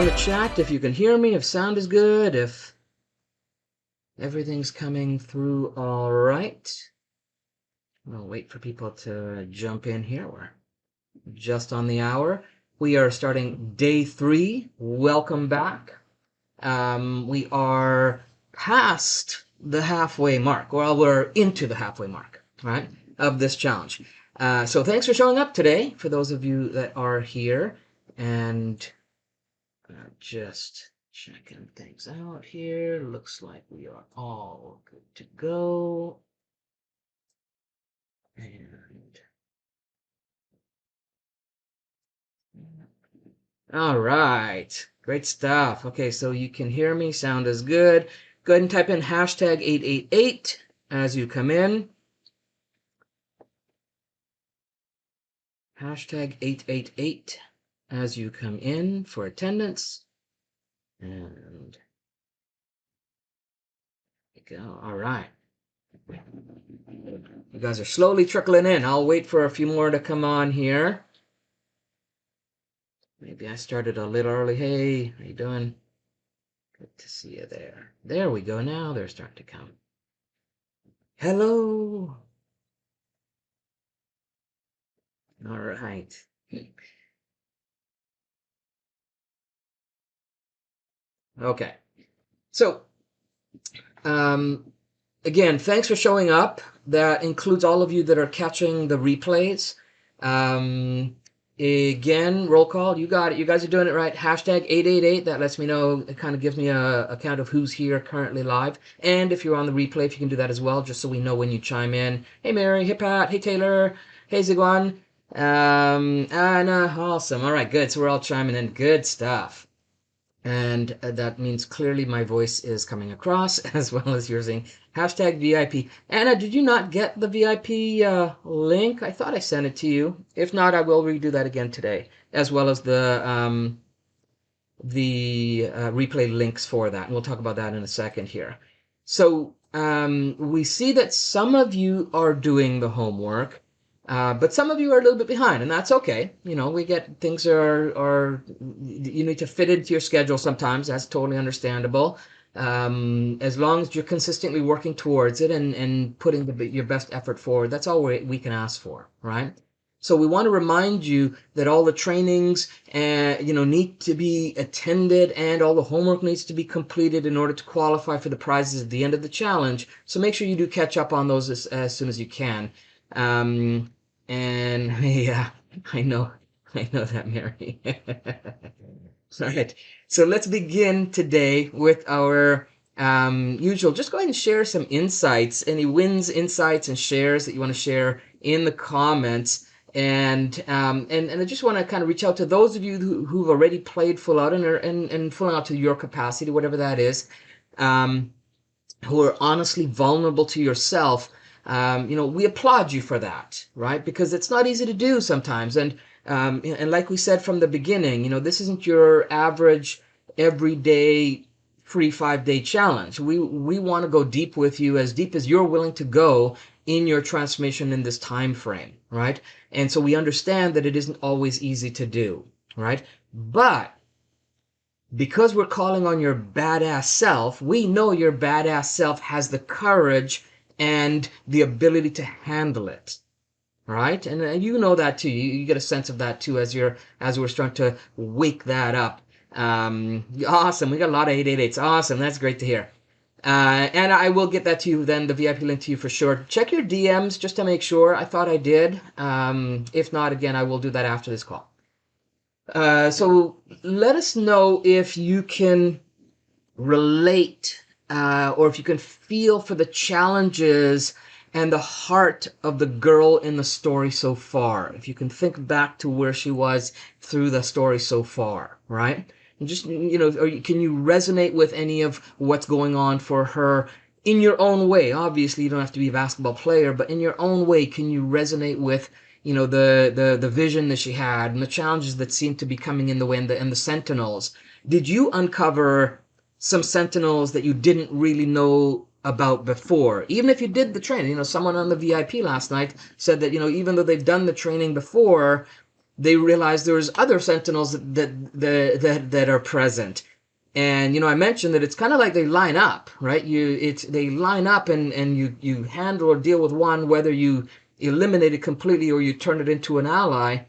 in the chat if you can hear me, if sound is good, if everything's coming through all right. We'll wait for people to jump in here. We're just on the hour. We are starting day 3. Welcome back. We are past the halfway mark. Well, we're into the halfway mark, right, of this challenge. So thanks for showing up today, for those of you that are here. And just checking things out here. Looks like we are all good to go. And all right, great stuff. Okay, so you can hear me, sound is good. Go ahead and type in hashtag 888 as you come in. Hashtag 888 as you come in for attendance. And there we go. All right. You guys are slowly trickling in. I'll wait for a few more to come on here. Maybe I started a little early. Hey, how you doing? Good to see you there. There we go. Now they're starting to come. Hello. All right. Okay. So, again, thanks for showing up. That includes all of you that are catching the replays. Again, roll call. You got it. You guys are doing it right. Hashtag 888. That lets me know. It kind of gives me a count of who's here currently live. And if you're on the replay, if you can do that as well, just so we know when you chime in. Hey, Mary. Hey, Pat. Hey, Taylor. Hey, Ziguan. Anna. Awesome. All right, good. So we're all chiming in. Good stuff. And that means clearly my voice is coming across, as well as using hashtag VIP. Anna, did you not get the VIP link? I thought I sent it to you. If not, I will redo that again today, as well as the replay links for that. And we'll talk about that in a second here. So we see that some of you are doing the homework. But some of you are a little bit behind, and that's okay. You know, we get things are you need to fit into your schedule sometimes. That's totally understandable. As long as you're consistently working towards it and putting your best effort forward, that's all we can ask for, right? So we want to remind you that all the trainings need to be attended, and all the homework needs to be completed in order to qualify for the prizes at the end of the challenge. So make sure you do catch up on those as soon as you can. And yeah, I know that, Mary. All right, so let's begin today with our usual. Just go ahead and share some insights, any wins, insights, and shares that you want to share in the comments. And I just want to kind of reach out to those of you who've already played full out and full out to your capacity, whatever that is, who are honestly vulnerable to yourself. We applaud you for that, right? Because it's not easy to do sometimes. And like we said from the beginning, this isn't your average, everyday, free 5-day challenge. We want to go deep with you, as deep as you're willing to go in your transformation in this time frame, right? And so we understand that it isn't always easy to do, right? But because we're calling on your badass self, we know your badass self has the courage and the ability to handle it, right? And you know that too. You get a sense of that too as we're starting to wake that up. Awesome. We got a lot of 888s. Awesome. That's great to hear. And I will get that to you then, the VIP link to you for sure. Check your DMs just to make sure. I thought I did. If not, again, I will do that after this call. So let us know if you can relate or if you can feel for the challenges and the heart of the girl in the story so far. If you can think back to where she was through the story so far, right? And just, or can you resonate with any of what's going on for her in your own way? Obviously, you don't have to be a basketball player, but in your own way, can you resonate with the vision that she had and the challenges that seemed to be coming in the way, and the sentinels? Did you uncover some sentinels that you didn't really know about before? Even if you did the training, someone on the VIP last night said that, even though they've done the training before, they realized there was other sentinels that are present. And I mentioned that it's kind of like they line up, right? They line up, and you handle or deal with one, whether you eliminate it completely or you turn it into an ally.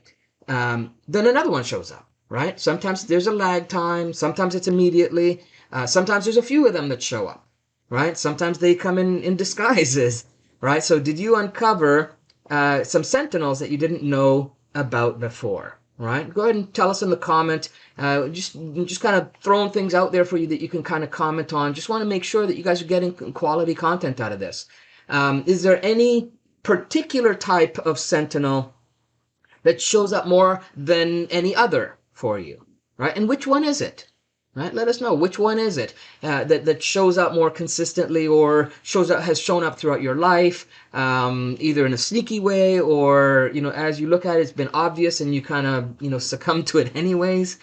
Then another one shows up, right? Sometimes there's a lag time. Sometimes it's immediately. Sometimes there's a few of them that show up, right? Sometimes they come in disguises, right? So did you uncover some sentinels that you didn't know about before? Right? Go ahead and tell us in the comment. Just kind of throwing things out there for you that you can kind of comment on. Just want to make sure that you guys are getting quality content out of this. Is there any particular type of sentinel that shows up more than any other for you, right? And which one is it? Right? Let us know, which one is it that shows up more consistently, or has shown up throughout your life, either in a sneaky way, or as you look at it, it's been obvious and you kind of succumb to it anyways.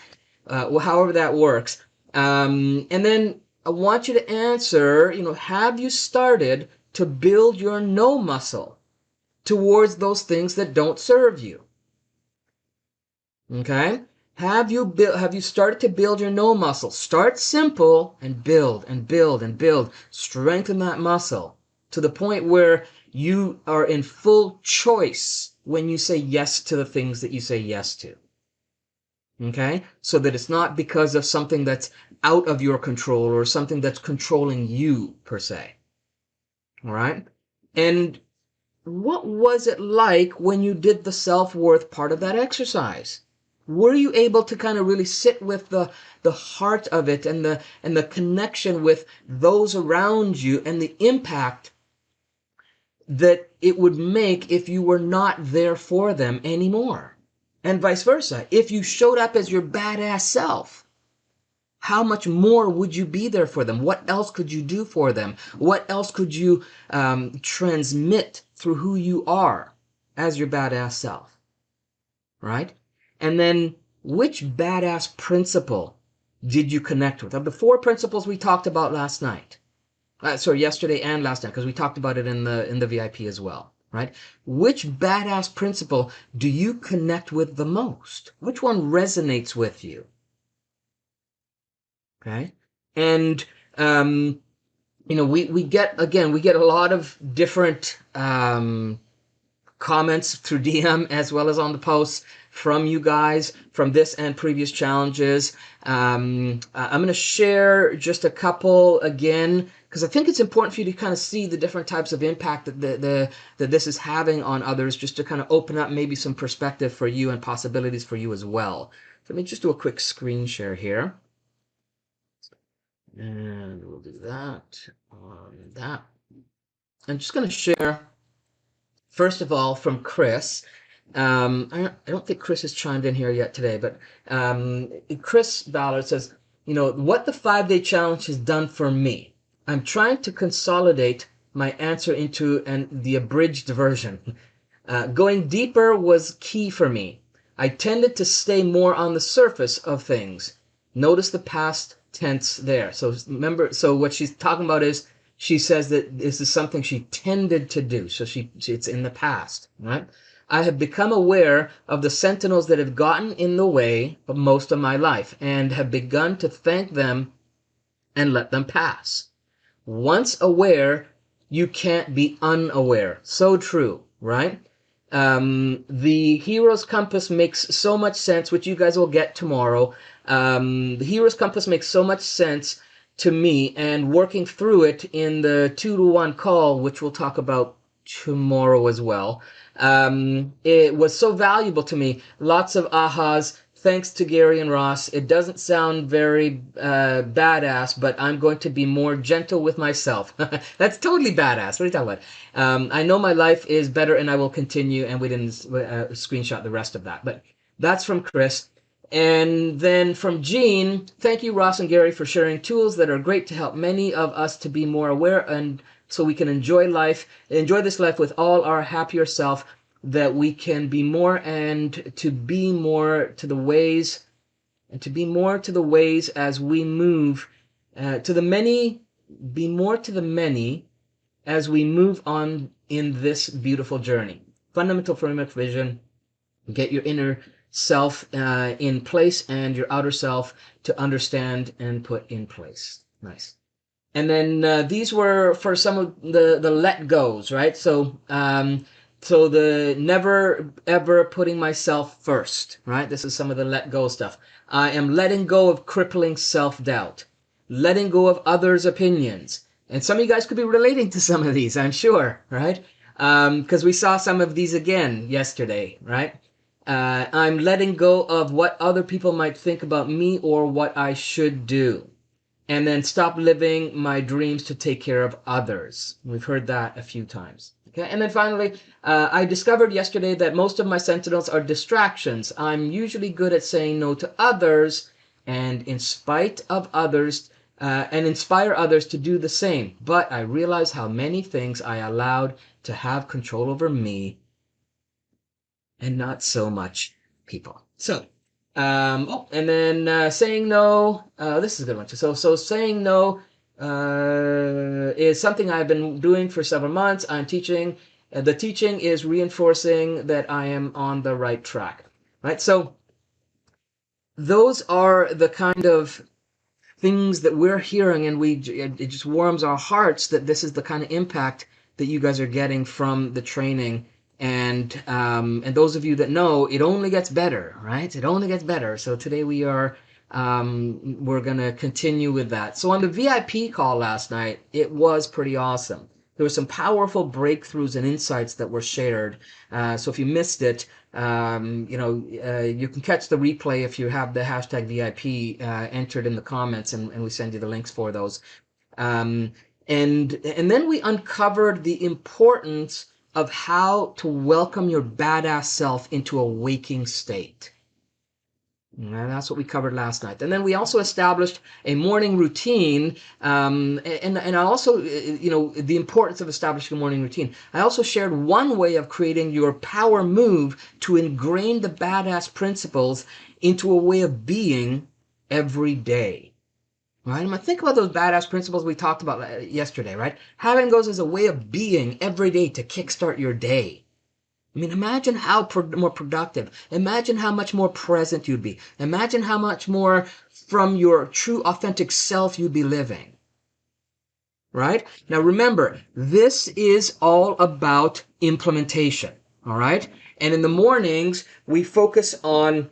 However that works. And then I want you to answer, have you started to build your no muscle towards those things that don't serve you? Okay? Have you started to build your no muscle? Start simple and build and build and build. Strengthen that muscle to the point where you are in full choice when you say yes to the things that you say yes to. Okay? So that it's not because of something that's out of your control or something that's controlling you per se. All right? And what was it like when you did the self-worth part of that exercise? Were you able to kind of really sit with the heart of it, and the connection with those around you, and the impact that it would make if you were not there for them anymore? And vice versa. If you showed up as your badass self, how much more would you be there for them? What else could you do for them? What else could you transmit through who you are as your badass self? Right? And then, which badass principle did you connect with? Of the 4 principles we talked about last night, yesterday and last night, because we talked about it in the VIP as well, right? Which badass principle do you connect with the most? Which one resonates with you? Okay, and we get a lot of different comments through DM as well as on the posts from you guys from this and previous challenges. I'm going to share just a couple again, because I think it's important for you to kind of see the different types of impact that this is having on others, just to kind of open up maybe some perspective for you and possibilities for you as well. So let me just do a quick screen share here. And we'll do that on that. I'm just going to share, first of all, from Chris. I don't think Chris has chimed in here yet today, but Chris Ballard says, what the 5-day challenge has done for me. I'm trying to consolidate my answer into the abridged version. Going deeper was key for me. I tended to stay more on the surface of things. Notice the past tense there. So remember, what she's talking about is, she says that this is something she tended to do. So it's in the past, right? I have become aware of the sentinels that have gotten in the way of most of my life, and have begun to thank them and let them pass. Once aware, you can't be unaware. So true, right? The hero's compass makes so much sense, which you guys will get tomorrow. The hero's compass makes so much sense to me, and working through it in the 2-to-1 call, which we'll talk about tomorrow as well, it was so valuable to me. Lots of ahas. Thanks to Gary and Ross. It doesn't sound very badass, but I'm going to be more gentle with myself. That's totally badass. What are you talking about? I know my life is better and I will continue, and we didn't screenshot the rest of that. But that's from Chris. And then from Jean, thank you, Ross and Gary, for sharing tools that are great to help many of us to be more aware, and so we can enjoy this life with all our happier self, that we can be more, and to be more to the ways, as we move to the many, be more to the many as we move on in this beautiful journey. Fundamental framework vision. Get your inner self in place and your outer self to understand and put in place. Nice. And then these were for some of the let goes, right? So the never ever putting myself first, right? This is some of the let go stuff. I am letting go of crippling self doubt, letting go of others' opinions, and some of you guys could be relating to some of these, I'm sure, right? Because we saw some of these again yesterday, right? I'm letting go of what other people might think about me or what I should do, and then stop living my dreams to take care of others. We've heard that a few times. Okay, and then finally, I discovered yesterday that most of my sentinels are distractions. I'm usually good at saying no to others, and in spite of others, and inspire others to do the same. But I realize how many things I allowed to have control over me, and not so much people. So, and then saying no. This is a good one too. So saying no is something I've been doing for several months. I'm teaching. The teaching is reinforcing that I am on the right track. Right. So those are the kind of things that we're hearing, and it just warms our hearts that this is the kind of impact that you guys are getting from the training. And those of you that know, it only gets better, right? It only gets better. So today we're gonna continue with that. So on the VIP call last night, it was pretty awesome. There were some powerful breakthroughs and insights that were shared. So if you missed it, you can catch the replay if you have the hashtag VIP entered in the comments, and we send you the links for those. And then we uncovered the importance of how to welcome your badass self into a waking state. And that's what we covered last night. And then we also established a morning routine. And I also, the importance of establishing a morning routine. I also shared one way of creating your power move to ingrain the badass principles into a way of being every day. Right? I mean, think about those badass principles we talked about yesterday, right? Having those as a way of being every day to kickstart your day. I mean, imagine how more productive. Imagine how much more present you'd be. Imagine how much more from your true, authentic self you'd be living. Right? Now, remember, this is all about implementation. All right? And in the mornings, we focus on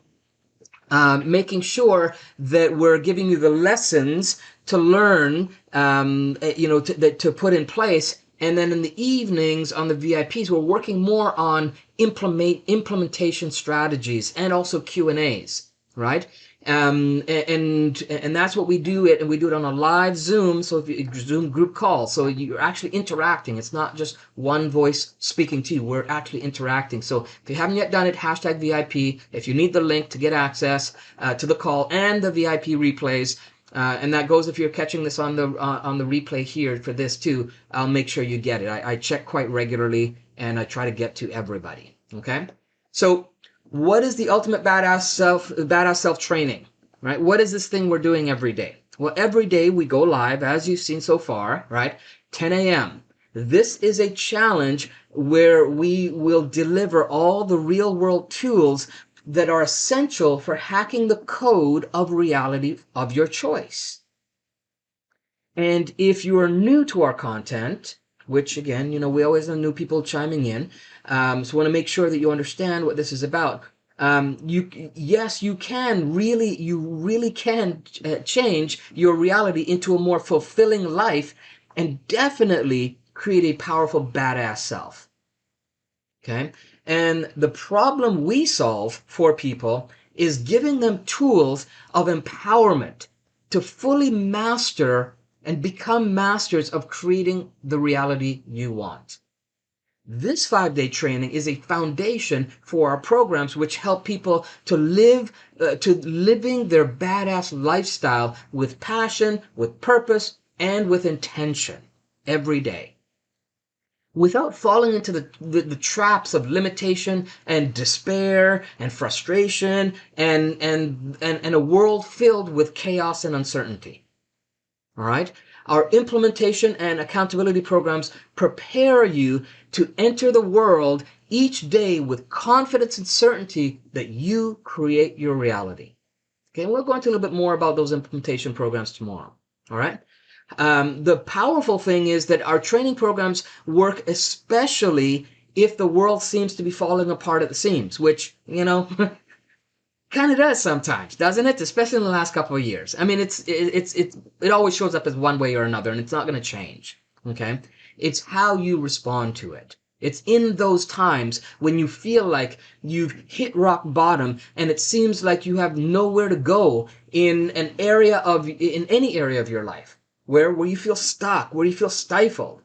making sure that we're giving you the lessons to learn, to put in place. And then in the evenings on the VIPs, we're working more on implementation strategies and also Q&As, right? And that's what we do it, and we do it on a live Zoom. So if you Zoom group call, so you're actually interacting. It's not just one voice speaking to you. We're actually interacting. So if you haven't yet done it, hashtag VIP. If you need the link to get access to the call and the VIP replays, and that goes if you're catching this on the replay here for this too. I'll make sure you get it. I check quite regularly, and I try to get to everybody. Okay, so. What is the ultimate badass self training, right? What is this thing we're doing every day? Well, every day we go live, as you've seen so far, right? 10 a.m. This is a challenge where we will deliver all the real world tools that are essential for hacking the code of reality of your choice. And if you are new to our content, which again, we always have new people chiming in, so we want to make sure that you understand what this is about. You really can change your reality into a more fulfilling life, and definitely create a powerful badass self. Okay, and the problem we solve for people is giving them tools of empowerment to fully master and become masters of creating the reality you want. This 5-day training is a foundation for our programs, which help people to living their badass lifestyle with passion, with purpose, and with intention every day, without falling into the traps of limitation and despair and frustration and a world filled with chaos and uncertainty. All right? Our implementation and accountability programs prepare you to enter the world each day with confidence and certainty that you create your reality. Okay, and we'll go into a little bit more about those implementation programs tomorrow. All right. The powerful thing is that our training programs work especially if the world seems to be falling apart at the seams, which, kind of does sometimes, doesn't it? Especially in the last couple of years. I mean, it always shows up as one way or another, and it's not going to change. Okay, it's how you respond to it. It's in those times when you feel like you've hit rock bottom and it seems like you have nowhere to go in any area of your life where you feel stuck, where you feel stifled.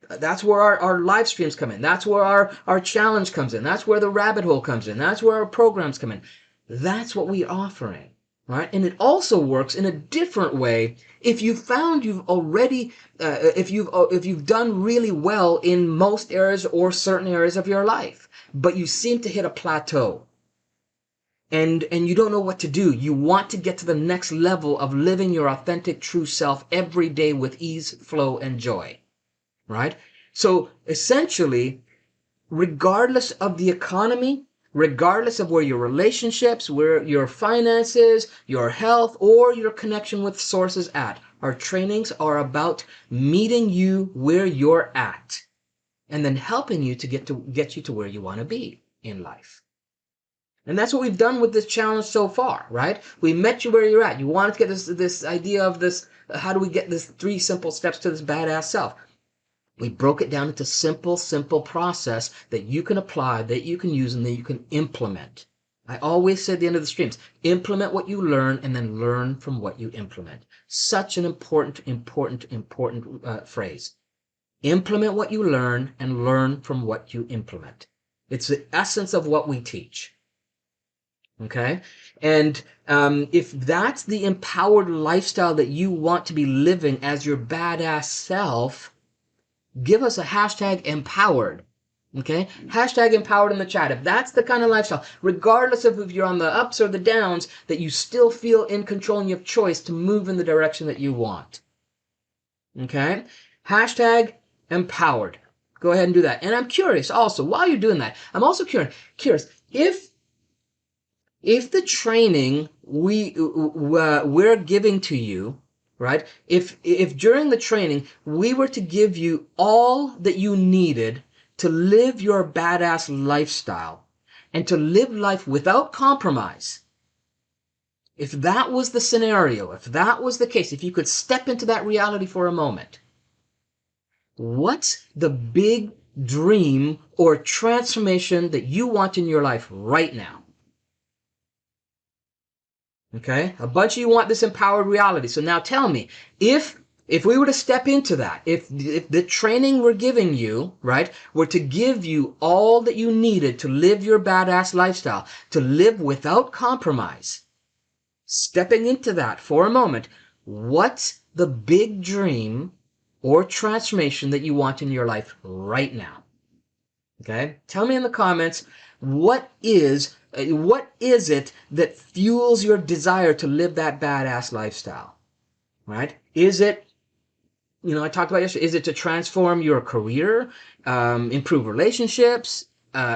That's where our live streams come in. That's where our challenge comes in. That's where the rabbit hole comes in. That's where our programs come in. That's what we're offering, right? And it also works in a different way if you found you've already, if you've done really well in most areas or certain areas of your life, but you seem to hit a plateau. And you don't know what to do. You want to get to the next level of living your authentic, true self every day with ease, flow, and joy. Right? So essentially, regardless of the economy, regardless of where your relationships, where your finances, your health, or your connection with sources at, our trainings are about meeting you where you're at and then helping you to get you to where you want to be in life. And that's what we've done with this challenge so far, right? We met you where you're at. You wanted to get this idea of this, how do we get this 3 simple steps to this badass self? We broke it down into simple process that you can apply, that you can use, and that you can implement. I always say at the end of the streams, implement what you learn and then learn from what you implement. Such an important phrase. Implement what you learn and learn from what you implement. It's the essence of what we teach. Okay? And if that's the empowered lifestyle that you want to be living as your badass self, give us a hashtag empowered. Okay? Hashtag empowered in the chat. If that's the kind of lifestyle, regardless of if you're on the ups or the downs, that you still feel in control and you have choice to move in the direction that you want. Okay? Hashtag empowered. Go ahead and do that. And I'm curious also, while you're doing that, I'm also curious if the training we're giving to you, right? If during the training we were to give you all that you needed to live your badass lifestyle and to live life without compromise, if that was the scenario, if that was the case, if you could step into that reality for a moment, what's the big dream or transformation that you want in your life right now? Okay, a bunch of you want this empowered reality. So now tell me, if we were to step into that, if the training we're giving you, right, were to give you all that you needed to live your badass lifestyle, to live without compromise, stepping into that for a moment, what's the big dream or transformation that you want in your life right now? Okay, tell me in the comments, what is it that fuels your desire to live that badass lifestyle? Right? Is it, I talked about yesterday, is it to transform your career, improve relationships,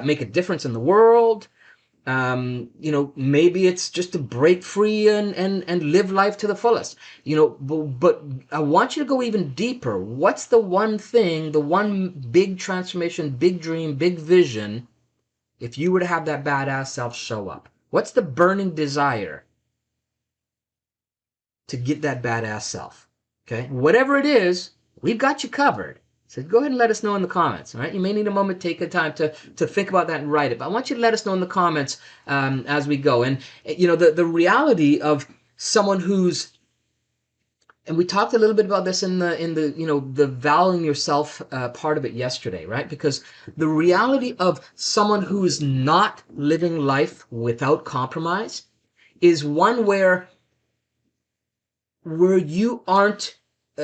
make a difference in the world? Maybe it's just to break free and live life to the fullest. But I want you to go even deeper. What's the one thing, the one big transformation, big dream, big vision, if you were to have that badass self show up? What's the burning desire to get that badass self? Okay? Whatever it is, we've got you covered. So go ahead and let us know in the comments. All right? You may need a moment, take a time to think about that and write it. But I want you to let us know in the comments as we go. And the reality of someone who's, and we talked a little bit about this in the valuing yourself part of it yesterday, right? Because the reality of someone who is not living life without compromise is one where you aren't,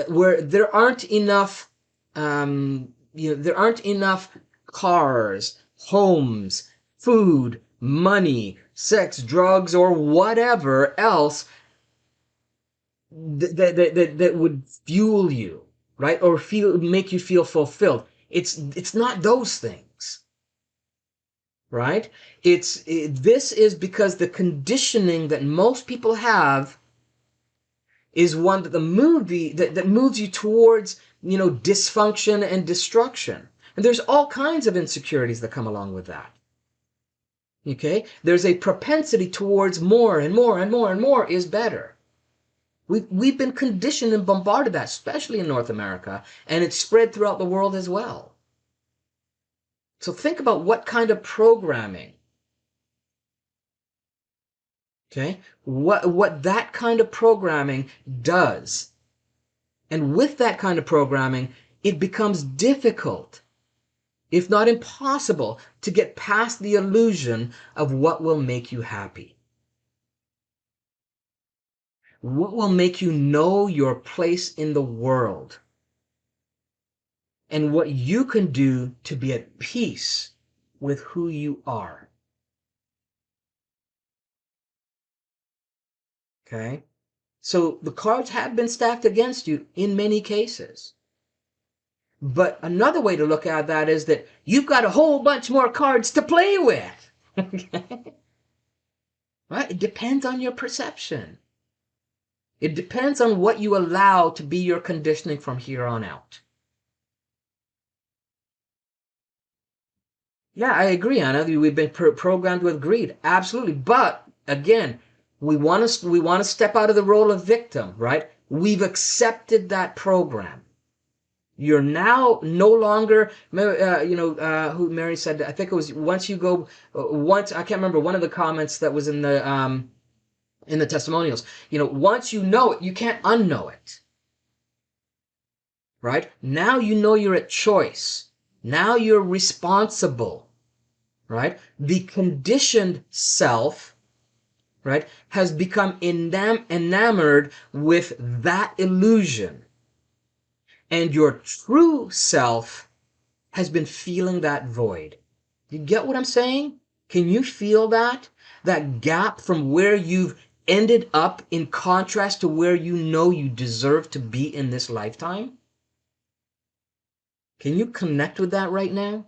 where there aren't enough, there aren't enough cars, homes, food, money, sex, drugs, or whatever else that would fuel you, right? Or make you feel fulfilled. It's not those things. right? This is because the conditioning that most people have is one that the movie that moves you towards, dysfunction and destruction. And there's all kinds of insecurities that come along with that. Okay? There's a propensity towards more and more and more and more is better. We've been conditioned and bombarded that, especially in North America, and it's spread throughout the world as well. So think about what kind of programming, okay? What that kind of programming does. And with that kind of programming, it becomes difficult, if not impossible, to get past the illusion of what will make you happy. What will make you know your place in the world and what you can do to be at peace with who you are. Okay? So the cards have been stacked against you in many cases. But another way to look at that is that you've got a whole bunch more cards to play with. Okay? Right? It depends on your perception. It depends on what you allow to be your conditioning from here on out. Yeah, I agree, Anna. We've been programmed with greed, absolutely. But again, we want to step out of the role of victim, right? We've accepted that program. You're now no longer, who Mary said. I think it was once you go, once I can't remember one of the comments that was in the testimonials. Once you know it, you can't unknow it. Right? Now you know you're at choice. Now you're responsible. Right? The conditioned self, right, has become enamored with that illusion. And your true self has been feeling that void. You get what I'm saying? Can you feel that? That gap from where you've ended up in contrast to where you know you deserve to be in this lifetime? Can you connect with that right now?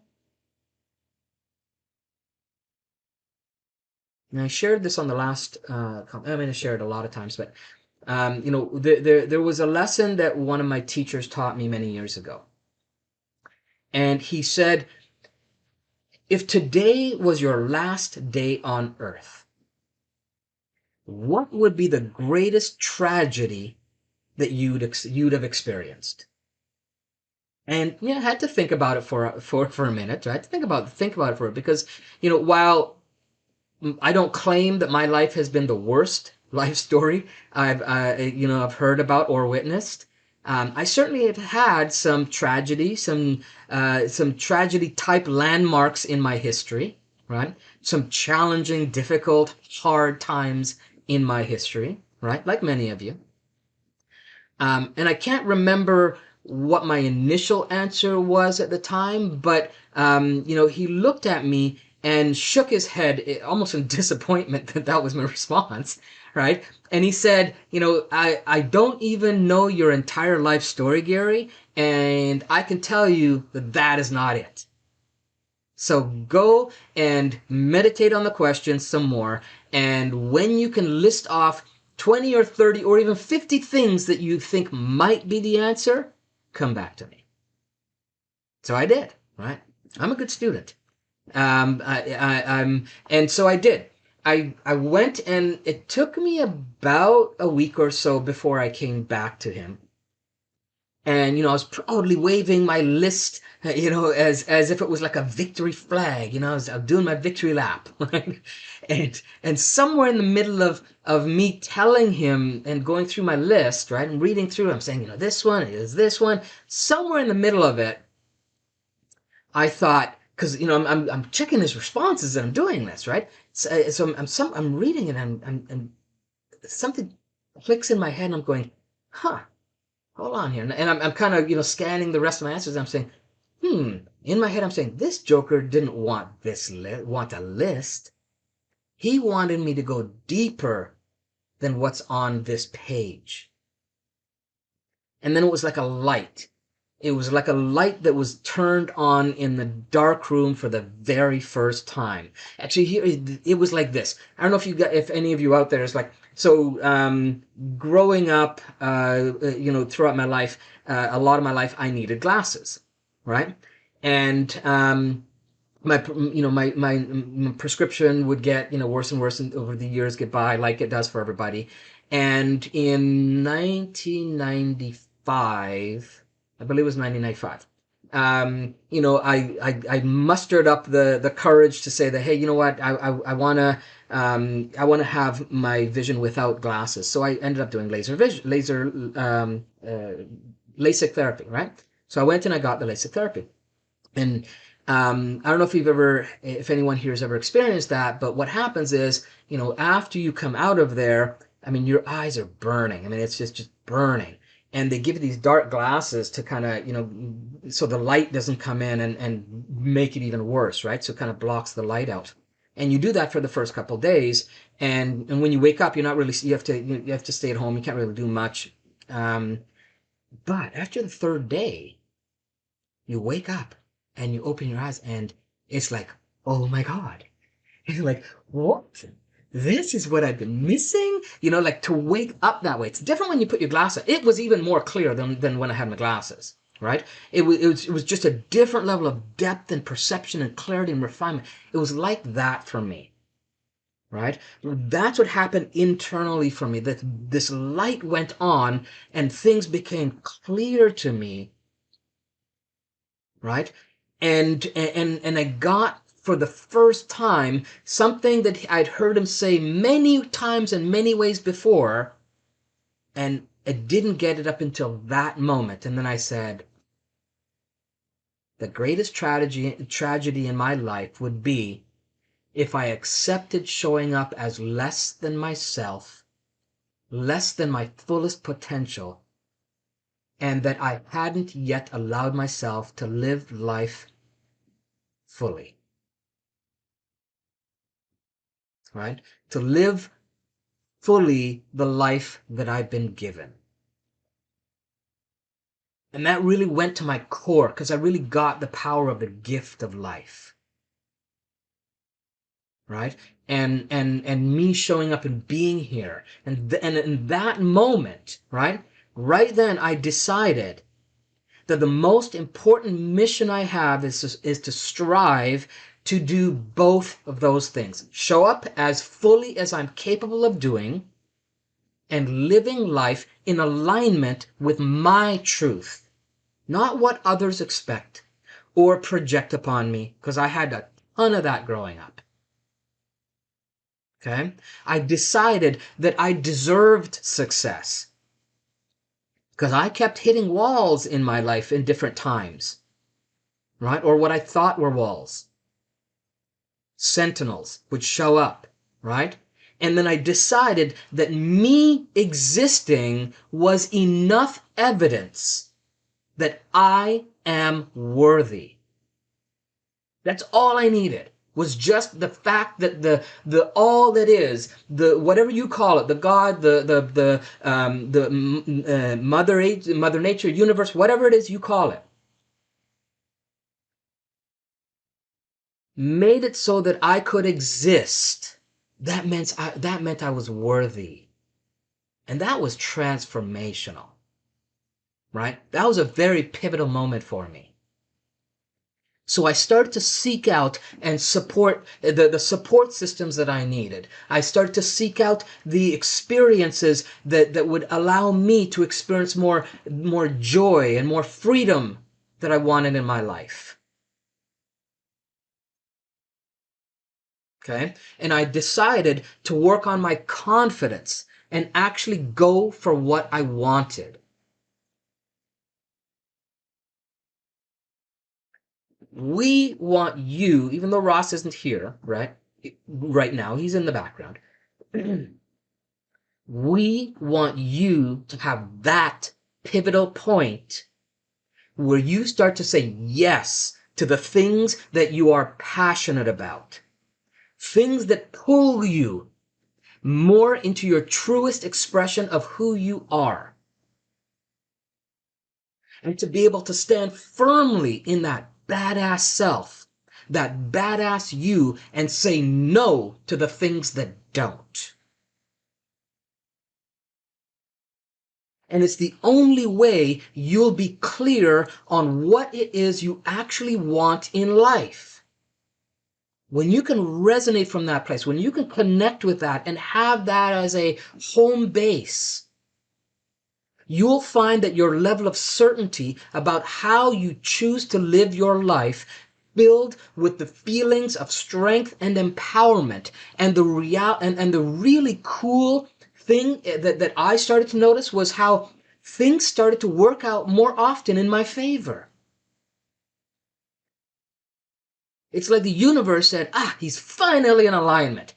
And I shared this on the last, I shared a lot of times, but, there was a lesson that one of my teachers taught me many years ago. And he said, if today was your last day on earth, what would be the greatest tragedy that you'd have experienced? And I had to think about it for a minute. I had to think about it for it because while I don't claim that my life has been the worst life story I've heard about or witnessed. I certainly have had some tragedy, some tragedy type landmarks in my history, right? Some challenging, difficult, hard times in my history, right? Like many of you. And I can't remember what my initial answer was at the time, but he looked at me and shook his head, almost in disappointment that that was my response, right? And he said, I don't even know your entire life story, Gary, and I can tell you that that is not it. So go and meditate on the question some more, and when you can list off 20 or 30 or even 50 things that you think might be the answer, come back to me. So I did, right? I'm a good student. And so I did. I went, and it took me about a week or so before I came back to him. And I was proudly waving my list, as if it was like a victory flag. I was doing my victory lap, right? And somewhere in the middle of me telling him and going through my list, right, and reading through, I'm saying, this one is this one. Somewhere in the middle of it, I thought, because I'm checking his responses and I'm doing this, right? So I'm reading it, and something clicks in my head, and I'm going, huh. Hold on here. And I'm kind of, scanning the rest of my answers. And I'm saying, in my head, I'm saying, this joker didn't want want a list. He wanted me to go deeper than what's on this page. And then it was like a light. It was like a light that was turned on in the dark room for the very first time. Actually, here it was like this. I don't know if any of you out there is like so. Growing up, throughout my life, a lot of my life, I needed glasses, right? And my prescription would get worse and worse, and over the years get by, like it does for everybody. And in 1995, I believe it was 1995, I mustered up the courage to say that, hey, you know what, I want to have my vision without glasses. So I ended up doing LASIK therapy, right? So I went and I got the LASIK therapy. And I don't know if anyone here has ever experienced that, but what happens is, after you come out of there, I mean, your eyes are burning. I mean, it's just burning. And they give you these dark glasses to kind of, so the light doesn't come in and make it even worse, right? So it kind of blocks the light out. And you do that for the first couple of days. And when you wake up, you're not really, you have to stay at home. You can't really do much. But after the third day, you wake up and you open your eyes and it's like, oh my God. It's like, what? This is what I've been missing? Like to wake up that way. It's different when you put your glasses. It was even more clear than when I had my glasses, right? It was just a different level of depth and perception and clarity and refinement. It was like that for me, right? That's what happened internally for me. That this light went on and things became clear to me, right? And I got for the first time something that I'd heard him say many times in many ways before, and I didn't get it up until that moment. And then I said, the greatest tragedy in my life would be if I accepted showing up as less than myself, less than my fullest potential, and that I hadn't yet allowed myself to live life fully. Right? To live fully the life that I've been given. And that really went to my core because I really got the power of the gift of life. Right? And me showing up and being here. And in that moment, right? Right then I decided that the most important mission I have is to strive to do both of those things. Show up as fully as I'm capable of doing and living life in alignment with my truth, not what others expect or project upon me, because I had a ton of that growing up. Okay? I decided that I deserved success because I kept hitting walls in my life in different times, right? Or what I thought were walls. Sentinels would show up, right? And then I decided that me existing was enough evidence that I am worthy. That's all I needed, was just the fact that the all that is, the whatever you call it, the God, the Mother Nature, universe, whatever it is you call it, made it so that I could exist. That meant I was worthy. And that was transformational, right? That was a very pivotal moment for me. So I started to seek out and support the support systems that I needed. I started to seek out the experiences that would allow me to experience more joy and more freedom that I wanted in my life. Okay? And I decided to work on my confidence and actually go for what I wanted. We want you, even though Ross isn't here, right? Right now, he's in the background. We want you to have that pivotal point where you start to say yes to the things that you are passionate about, things that pull you more into your truest expression of who you are. and to be able to stand firmly in that badass self, that badass you, and say no to the things that don't. And it's the only way you'll be clear on what it is you actually want in life. When you can resonate from that place, when you can connect with that and have that as a home base, you'll find that your level of certainty about how you choose to live your life, filled with the feelings of strength and empowerment, and the really cool thing that I started to notice was how things started to work out more often in my favor. It's like the universe said, he's finally in alignment.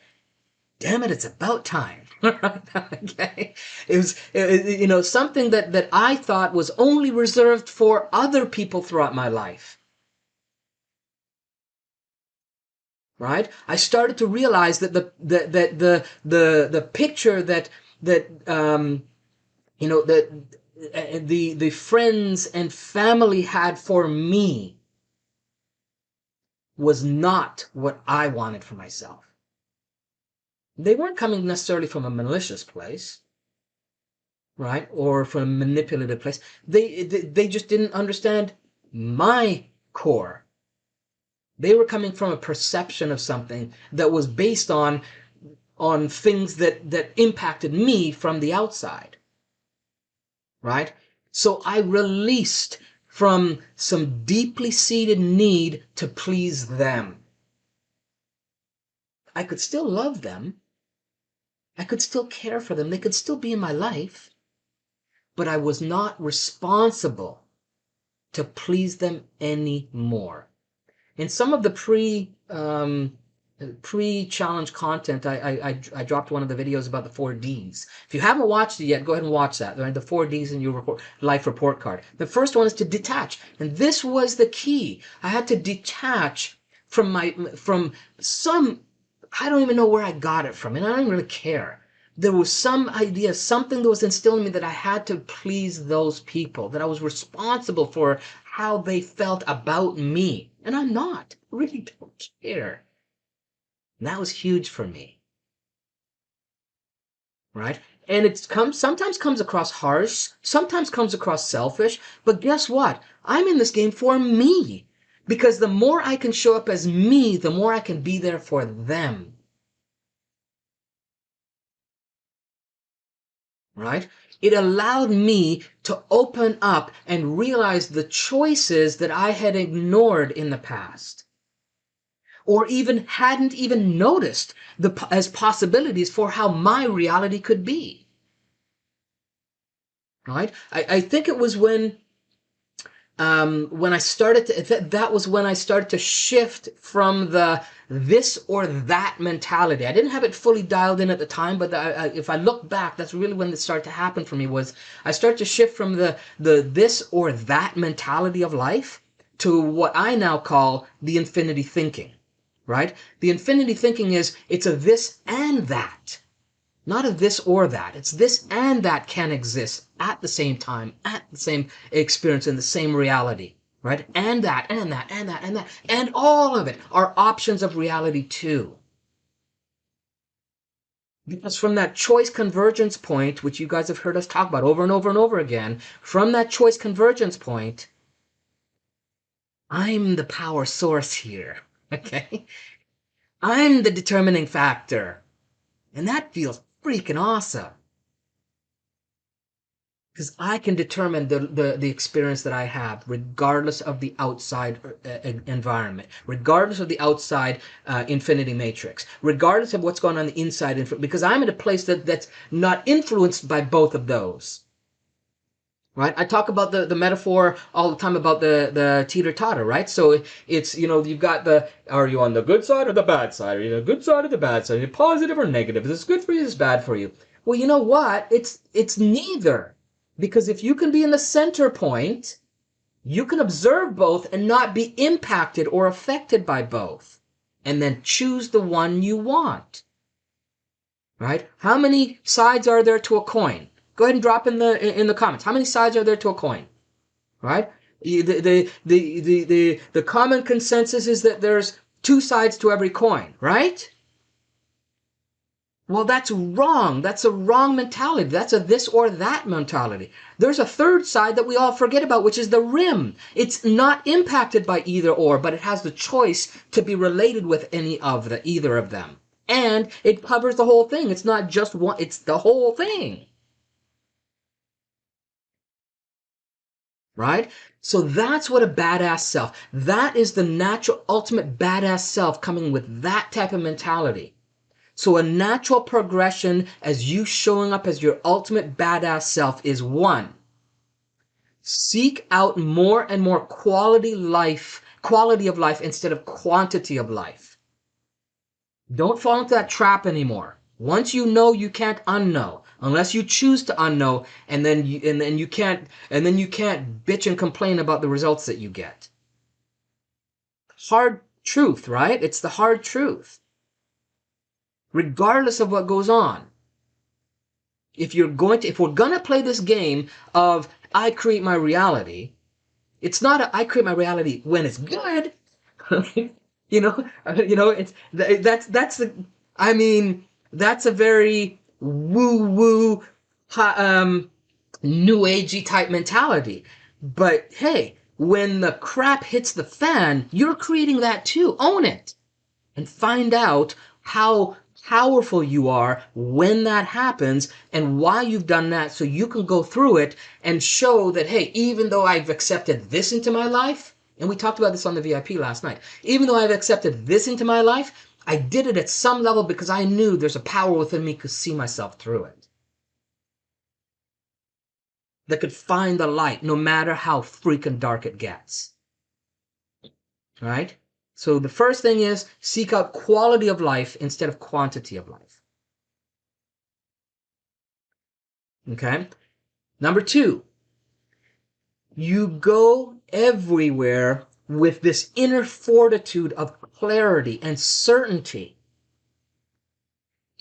Damn it, it's about time. Okay? It was, something that I thought was only reserved for other people throughout my life. Right? I started to realize that the picture that the friends and family had for me was not what I wanted for myself. They weren't coming necessarily from a malicious place, right? Or from a manipulative place. They just didn't understand my core. They were coming from a perception of something that was based on things that impacted me from the outside, right? So I released from some deeply seated need to please them. I could still love them. I could still care for them. They could still be in my life. But I was not responsible to please them anymore. In some of the pre-challenge content, I dropped one of the videos about the 4Ds. If you haven't watched it yet, go ahead and watch that. They're the 4Ds in your life report card. The first one is to detach. And this was the key. I had to detach from some, I don't even know where I got it from, and I don't even really care. There was some idea, something that was instilled in me that I had to please those people, that I was responsible for how they felt about me. And I'm not. I really don't care. And that was huge for me. Right? And sometimes comes across harsh, sometimes comes across selfish, but guess what? I'm in this game for me. Because the more I can show up as me, the more I can be there for them. Right? It allowed me to open up and realize the choices that I had ignored in the past, or even hadn't even noticed as possibilities for how my reality could be. Right? I think it was when I started to, that was when I started to shift from the this or that mentality. I didn't have it fully dialed in at the time, but if I look back, that's really when it started to happen for me. Was I started to shift from the this or that mentality of life to what I now call the infinity thinking. Right? The infinity thinking is it's a this and that. Not a this or that. It's this and that can exist at the same time, at the same experience, in the same reality, right? And that, and that, and that, and that. And all of it are options of reality too. Because from that choice convergence point, which you guys have heard us talk about over and over and over again, from that choice convergence point, I'm the power source here, okay? I'm the determining factor. And that feels freaking awesome. Because I can determine the experience that I have, regardless of the outside environment, regardless of the outside infinity matrix, regardless of what's going on the inside, because I'm in a place that's not influenced by both of those. Right? I talk about the metaphor all the time about the teeter-totter, right? So it's, you've got are you on the good side or the bad side? Are you on the good side or the bad side? Are you positive or negative? Is this good for you? Is this bad for you? Well, you know what? It's neither. Because if you can be in the center point, you can observe both and not be impacted or affected by both. And then choose the one you want. Right? How many sides are there to a coin? Go ahead and drop in the comments. How many sides are there to a coin? right? The common consensus is that there's two sides to every coin, right? Well, that's wrong. That's a wrong mentality. That's a this or that mentality. There's a third side that we all forget about, which is the rim. It's not impacted by either or, but it has the choice to be related with either of them. And it covers the whole thing. It's not just one, it's the whole thing. Right? So that's what a badass self. That is the natural ultimate badass self coming with that type of mentality. So a natural progression as you showing up as your ultimate badass self is one, seek out more and more quality of life instead of quantity of life. Don't fall into that trap anymore. Once you know, you can't unknow unless you choose to unknow, and then you can't bitch and complain about the results that you get. Hard truth, right? It's the hard truth. Regardless of what goes on. If we're gonna play this game of I create my reality, it's not I create my reality when it's good. It's that's the I mean that's a very woo woo new agey type mentality. But hey, when the crap hits the fan, you're creating that too. Own it and find out how powerful you are when that happens and why you've done that so you can go through it and show that, hey, even though I've accepted this into my life, and we talked about this on the VIP last night, even though I've accepted this into my life, I did it at some level because I knew there's a power within me to see myself through it. That could find the light no matter how freaking dark it gets. Right? So the first thing is seek out quality of life instead of quantity of life. Okay? Number two, you go everywhere with this inner fortitude of clarity and certainty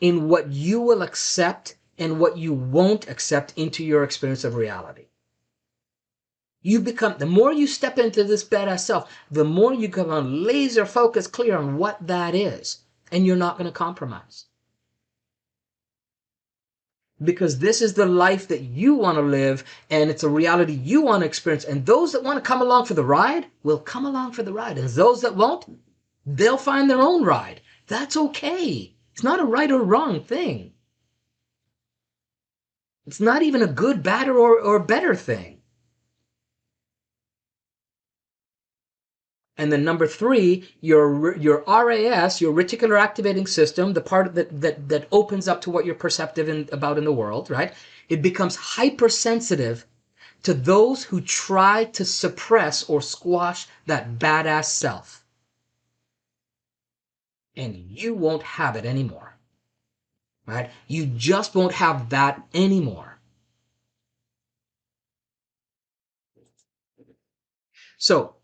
in what you will accept and what you won't accept into your experience of reality. The more you step into this badass self, the more you become laser focused, clear on what that is. And you're not going to compromise. Because this is the life that you want to live, and it's a reality you want to experience. And those that want to come along for the ride will come along for the ride. And those that won't, they'll find their own ride. That's okay. It's not a right or wrong thing. It's not even a good, bad, or better thing. And then number three, your RAS, your reticular activating system, the part that opens up to what you're perceptive about in the world, right? It becomes hypersensitive to those who try to suppress or squash that badass self. And you won't have it anymore, right? You just won't have that anymore. So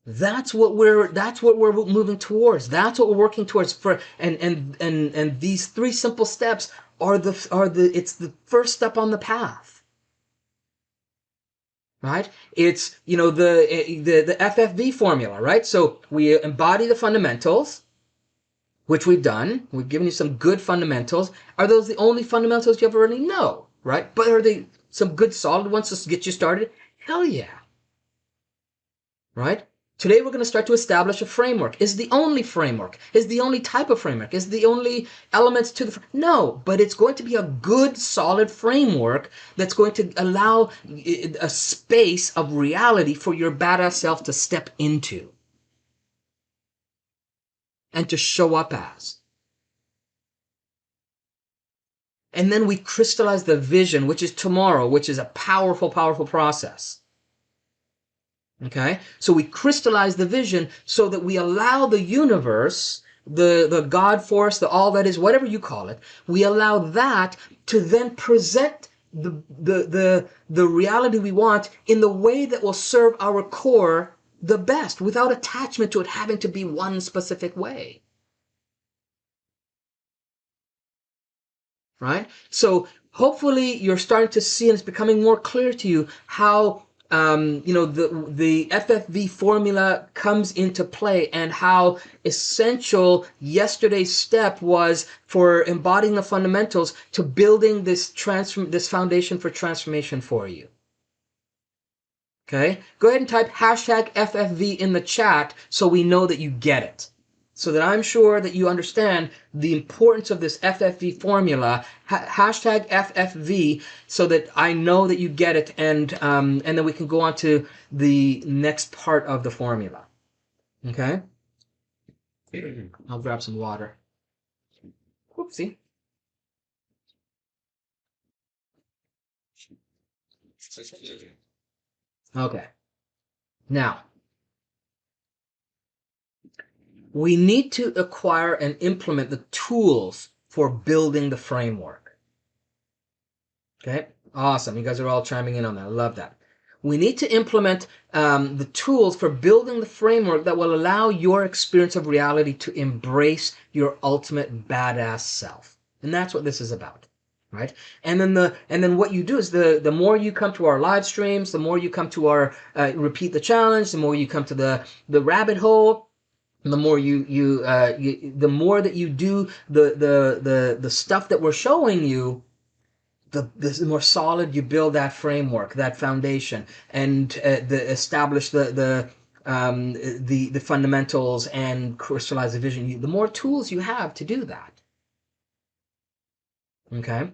that's what we're moving towards. That's what we're working towards and these three simple steps it's the first step on the path. Right? It's the FFV formula, right? So we embody the fundamentals, which we've done. We've given you some good fundamentals. Are those the only fundamentals you ever already know? Right? But are they some good solid ones to get you started? Hell yeah. Right? Today we're going to start to establish a framework. Is the only framework? Is the only type of framework? Is the only elements to the no, but it's going to be a good solid framework that's going to allow a space of reality for your badass self to step into and to show up as. And then we crystallize the vision, which is tomorrow, which is a powerful, powerful process. Okay? So we crystallize the vision so that we allow the universe, the God force, the all that is, whatever you call it, we allow that to then present the reality we want in the way that will serve our core the best without attachment to it having to be one specific way. Right? So hopefully you're starting to see, and it's becoming more clear to you, how the FFV formula comes into play, and how essential yesterday's step was for embodying the fundamentals to building this foundation for transformation for you. Okay, go ahead and type hashtag FFV in the chat so we know that you get it, so that I'm sure that you understand the importance of this FFV formula, hashtag FFV, so that I know that you get it, and then we can go on to the next part of the formula. Okay, I'll grab some water. Whoopsie. Okay, now we need to acquire and implement the tools for building the framework. Okay, awesome. You guys are all chiming in on that. I love that. We need to implement the tools for building the framework that will allow your experience of reality to embrace your ultimate badass self. And that's what this is about, right? And then what you do is the more you come to our live streams, the more you come to our repeat the challenge, the more you come to the rabbit hole, the more the more that you do the stuff that we're showing you, the more solid you build that framework, that foundation, and establish the fundamentals and crystallize the vision. The more tools you have to do that. Okay,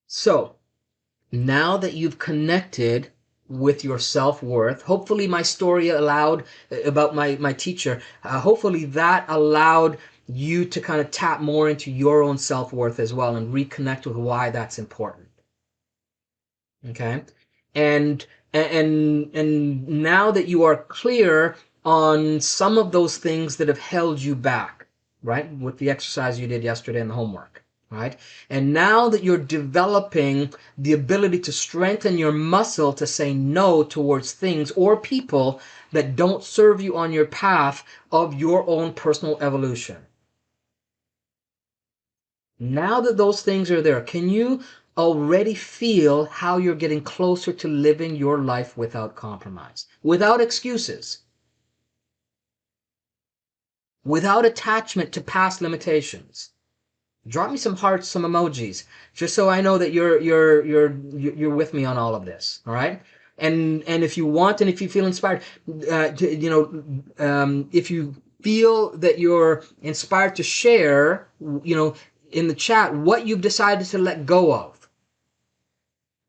so now that you've connected with your self-worth, hopefully my story allowed about my teacher, hopefully that allowed you to kind of tap more into your own self-worth as well and reconnect with why that's important. Okay, and now that you are clear on some of those things that have held you back, right, with the exercise you did yesterday and the homework, right, and now that you're developing the ability to strengthen your muscle to say no towards things or people that don't serve you on your path of your own personal evolution. Now that those things are there, can you already feel how you're getting closer to living your life without compromise, without excuses, without attachment to past limitations? Drop me some hearts, some emojis, just so I know that you're with me on all of this. All right. And if you want, and if you feel inspired, if you feel that you're inspired to share, in the chat, what you've decided to let go of.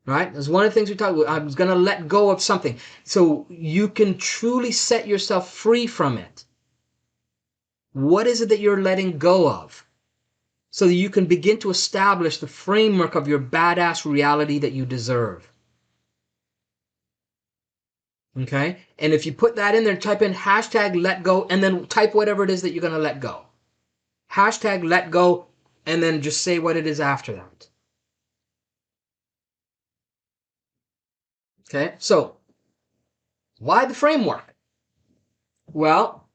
Right? That's one of the things we talked about. I was going to let go of something. So you can truly set yourself free from it. What is it that you're letting go of? So that you can begin to establish the framework of your badass reality that you deserve. Okay? And if you put that in there, type in hashtag let go, and then type whatever it is that you're going to let go. Hashtag let go, and then just say what it is after that. Okay, so why the framework? Well,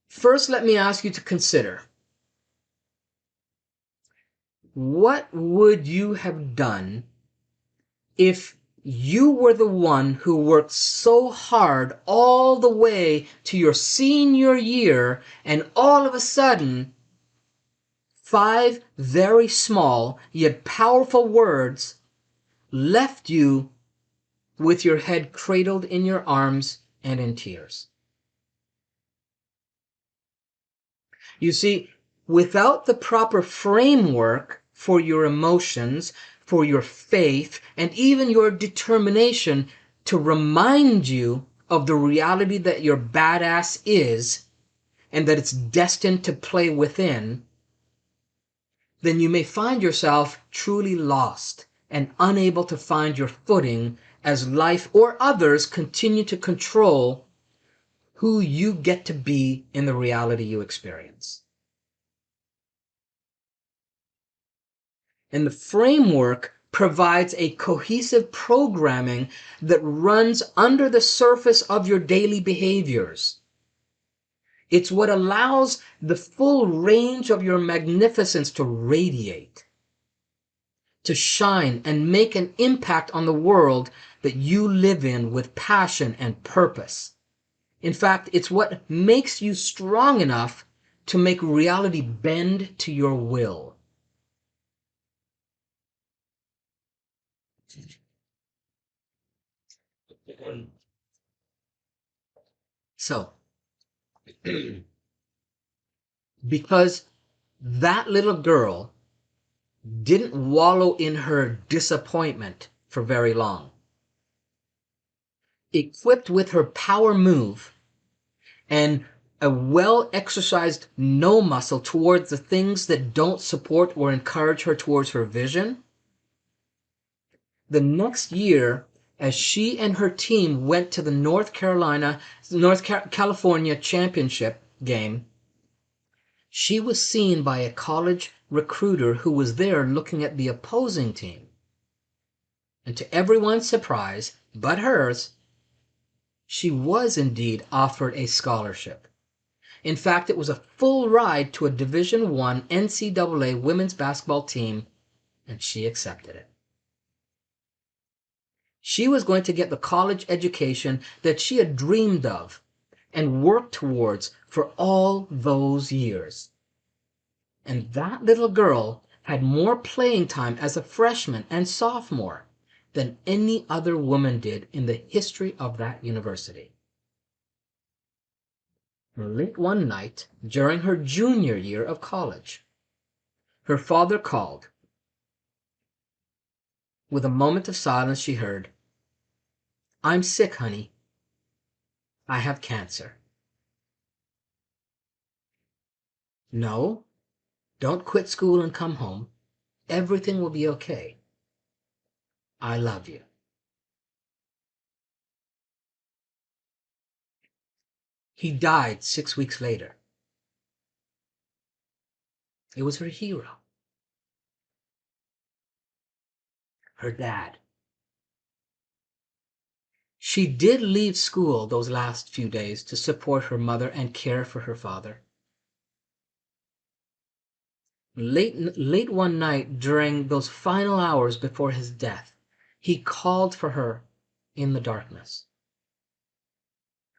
first let me ask you to consider, what would you have done if you were the one who worked so hard all the way to your senior year, and all of a sudden 5 very small yet powerful words left you with your head cradled in your arms and in tears? You see, without the proper framework for your emotions, for your faith, and even your determination to remind you of the reality that your badass is and that it's destined to play within, then you may find yourself truly lost and unable to find your footing as life or others continue to control who you get to be in the reality you experience. And the framework provides a cohesive programming that runs under the surface of your daily behaviors. It's what allows the full range of your magnificence to radiate, to shine, and make an impact on the world that you live in with passion and purpose. In fact, it's what makes you strong enough to make reality bend to your will. So, because that little girl didn't wallow in her disappointment for very long, equipped with her power move and a well exercised no muscle towards the things that don't support or encourage her towards her vision, the next year, as she and her team went to the North California championship game, she was seen by a college recruiter who was there looking at the opposing team. And to everyone's surprise, but hers, she was indeed offered a scholarship. In fact, it was a full ride to a Division I NCAA women's basketball team, and she accepted it. She was going to get the college education that she had dreamed of and worked towards for all those years. And that little girl had more playing time as a freshman and sophomore than any other woman did in the history of that university. Late one night during her junior year of college, her father called. With a moment of silence, she heard, "I'm sick, honey. I have cancer." "No, don't quit school and come home. Everything will be okay. I love you." He died 6 weeks later. It was her hero, her dad. She did leave school those last few days to support her mother and care for her father. Late one night during those final hours before his death, he called for her in the darkness,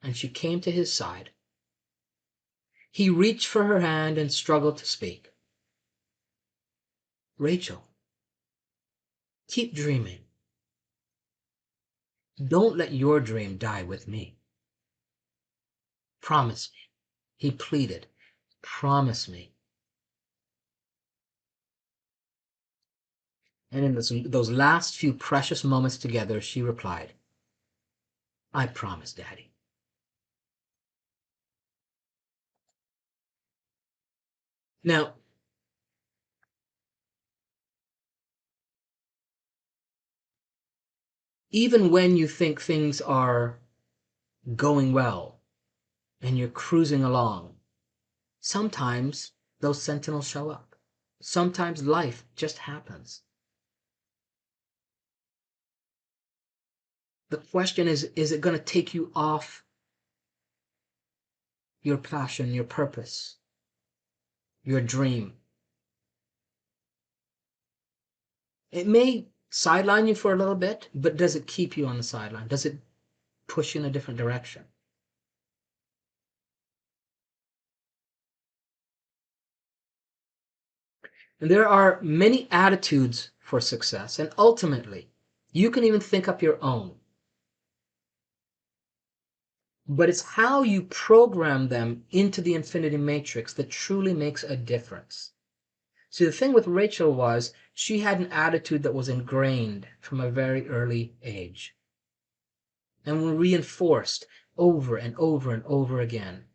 and she came to his side. He reached for her hand and struggled to speak. "Rachel, keep dreaming. Don't let your dream die with me. Promise me," he pleaded. "Promise me." And in those last few precious moments together, she replied, "I promise, Daddy." Now, even when you think things are going well and you're cruising along, sometimes those sentinels show up. Sometimes life just happens. The question is it going to take you off your passion, your purpose, your dream? It may sideline you for a little bit, but does it keep you on the sideline? Does it push you in a different direction? And there are many attitudes for success, and ultimately, you can even think up your own. But it's how you program them into the infinity matrix that truly makes a difference. See, the thing with Rachel was she had an attitude that was ingrained from a very early age and reinforced over and over and over again.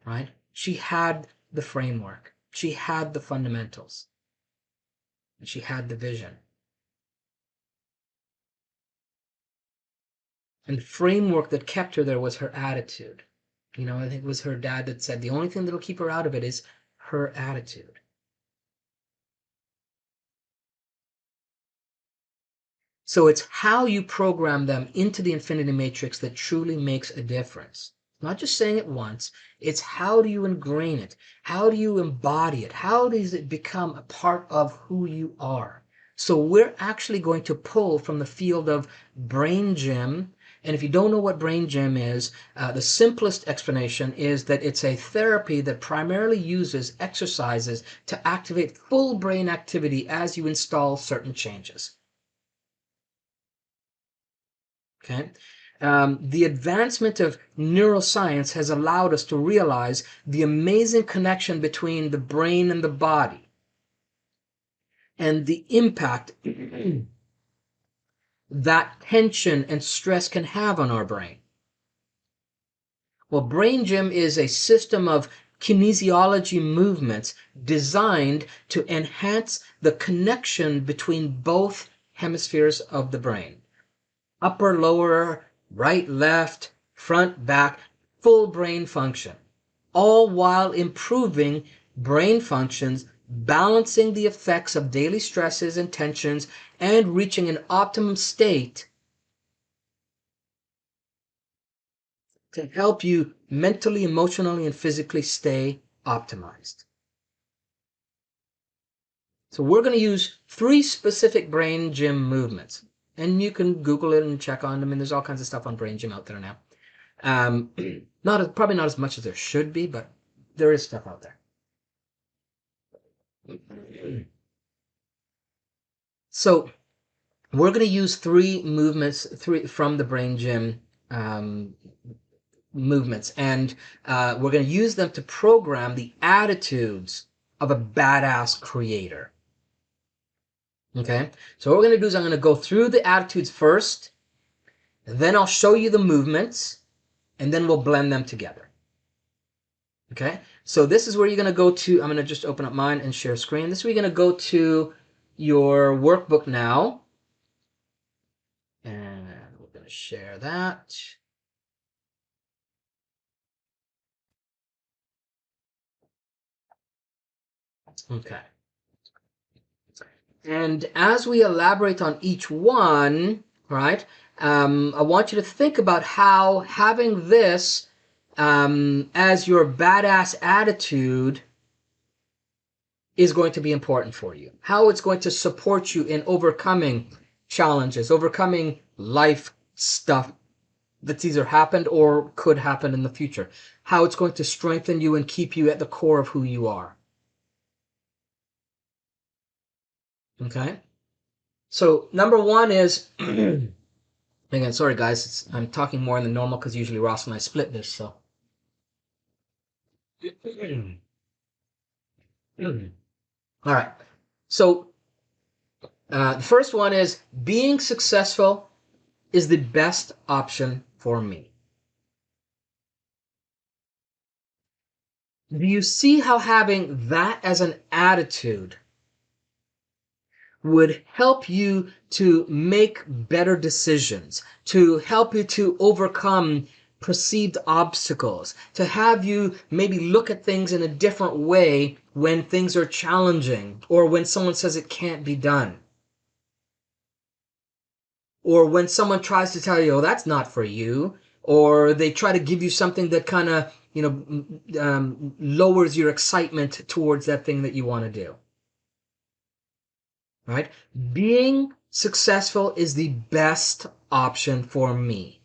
Right? She had the framework, she had the fundamentals, and she had the vision. And the framework that kept her there was her attitude. You know, I think it was her dad that said the only thing that'll keep her out of it is her attitude. So it's how you program them into the infinity matrix that truly makes a difference. Not just saying it once, it's how do you ingrain it? How do you embody it? How does it become a part of who you are? So we're actually going to pull from the field of brain gym. And if you don't know what brain gym is, the simplest explanation is that it's a therapy that primarily uses exercises to activate full brain activity as you install certain changes. Okay. The advancement of neuroscience has allowed us to realize the amazing connection between the brain and the body and the impact that tension and stress can have on our brain. Well, Brain Gym is a system of kinesiology movements designed to enhance the connection between both hemispheres of the brain. Upper, lower, right, left, front, back, full brain function, all while improving brain functions, balancing the effects of daily stresses and tensions, and reaching an optimum state to help you mentally, emotionally, and physically stay optimized. So we're going to use 3 specific brain gym movements. And you can Google it and check on them, and there's all kinds of stuff on brain gym out there now. Probably not as much as there should be, but there is stuff out there. So we're going to use 3 movements, 3 from the brain gym movements, and we're going to use them to program the attitudes of a badass creator. Okay, so what we're going to do is I'm going to go through the attitudes first, then I'll show you the movements, and then we'll blend them together. Okay, so this is where you're going to go to. I'm going to just open up mine and share screen. This is where you're going to go to your workbook now, and we're going to share that. Okay. And as we elaborate on each one, right, I want you to think about how having this as your badass attitude is going to be important for you. How it's going to support you in overcoming challenges, overcoming life stuff that's either happened or could happen in the future. How it's going to strengthen you and keep you at the core of who you are. Okay? So number 1 is, again, sorry guys, I'm talking more than normal because usually Ross and I split this, so. All right. So the first one is being successful is the best option for me. Do you see how having that as an attitude would help you to make better decisions, to help you to overcome perceived obstacles, to have you maybe look at things in a different way when things are challenging, or when someone says it can't be done, or when someone tries to tell you, oh, that's not for you, or they try to give you something that kind of, lowers your excitement towards that thing that you want to do. Right? Being successful is the best option for me.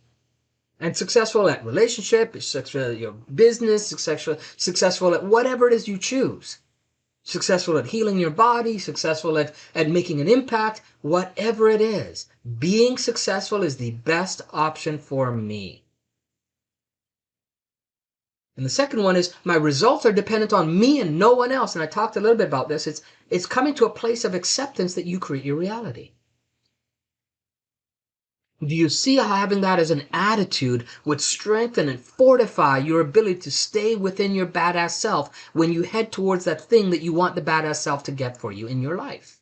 And successful at relationship, successful at your business, successful at whatever it is you choose. Successful at healing your body, successful at making an impact, whatever it is. Being successful is the best option for me. And the second one is my results are dependent on me and no one else. And I talked a little bit about this. It's coming to a place of acceptance that you create your reality. Do you see how having that as an attitude would strengthen and fortify your ability to stay within your badass self when you head towards that thing that you want the badass self to get for you in your life?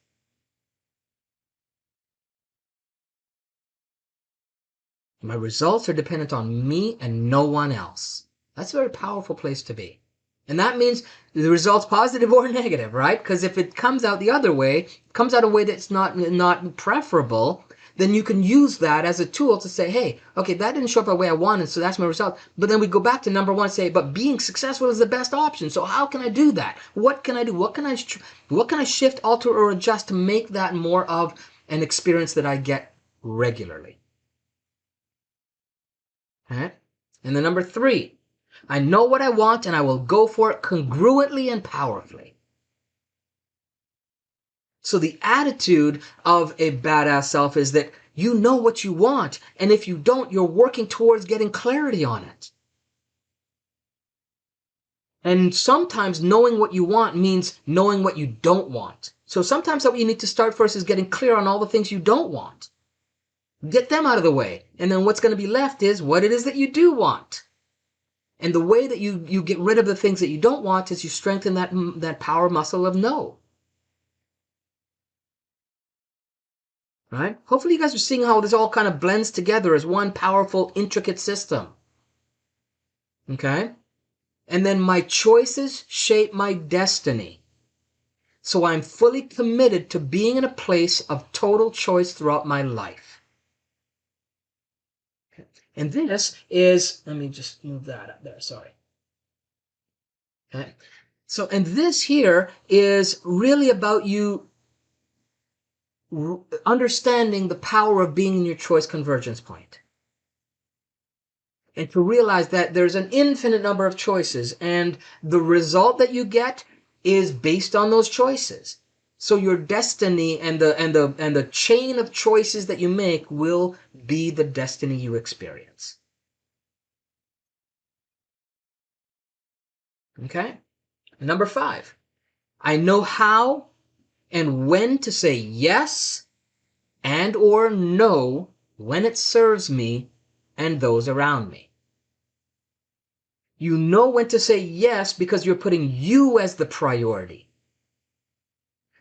My results are dependent on me and no one else. That's a very powerful place to be. And that means the results positive or negative, right? Because if it comes out the other way, comes out a way that's not preferable, then you can use that as a tool to say, hey, okay, that didn't show up the way I wanted, so that's my result. But then we go back to number one and say, but being successful is the best option. So how can I do that? What can I do? What can I shift, alter, or adjust to make that more of an experience that I get regularly? Okay? And then number three, I know what I want and I will go for it congruently and powerfully. So the attitude of a badass self is that you know what you want, and if you don't, you're working towards getting clarity on it. And sometimes knowing what you want means knowing what you don't want. So sometimes what you need to start first is getting clear on all the things you don't want. Get them out of the way. And then what's going to be left is what it is that you do want. And the way that you get rid of the things that you don't want is you strengthen that power muscle of no. Right? Hopefully you guys are seeing how this all kind of blends together as one powerful, intricate system. Okay? And then my choices shape my destiny. So I'm fully committed to being in a place of total choice throughout my life. Okay. And this is, let me just move that up there, sorry. Okay. So, and this here is really about you understanding the power of being in your choice convergence point. And to realize that there's an infinite number of choices, and the result that you get is based on those choices. So your destiny and the chain of choices that you make will be the destiny you experience. Okay? Number 5, I know how and when to say yes and or no when it serves me and those around me. You know when to say yes because you're putting you as the priority.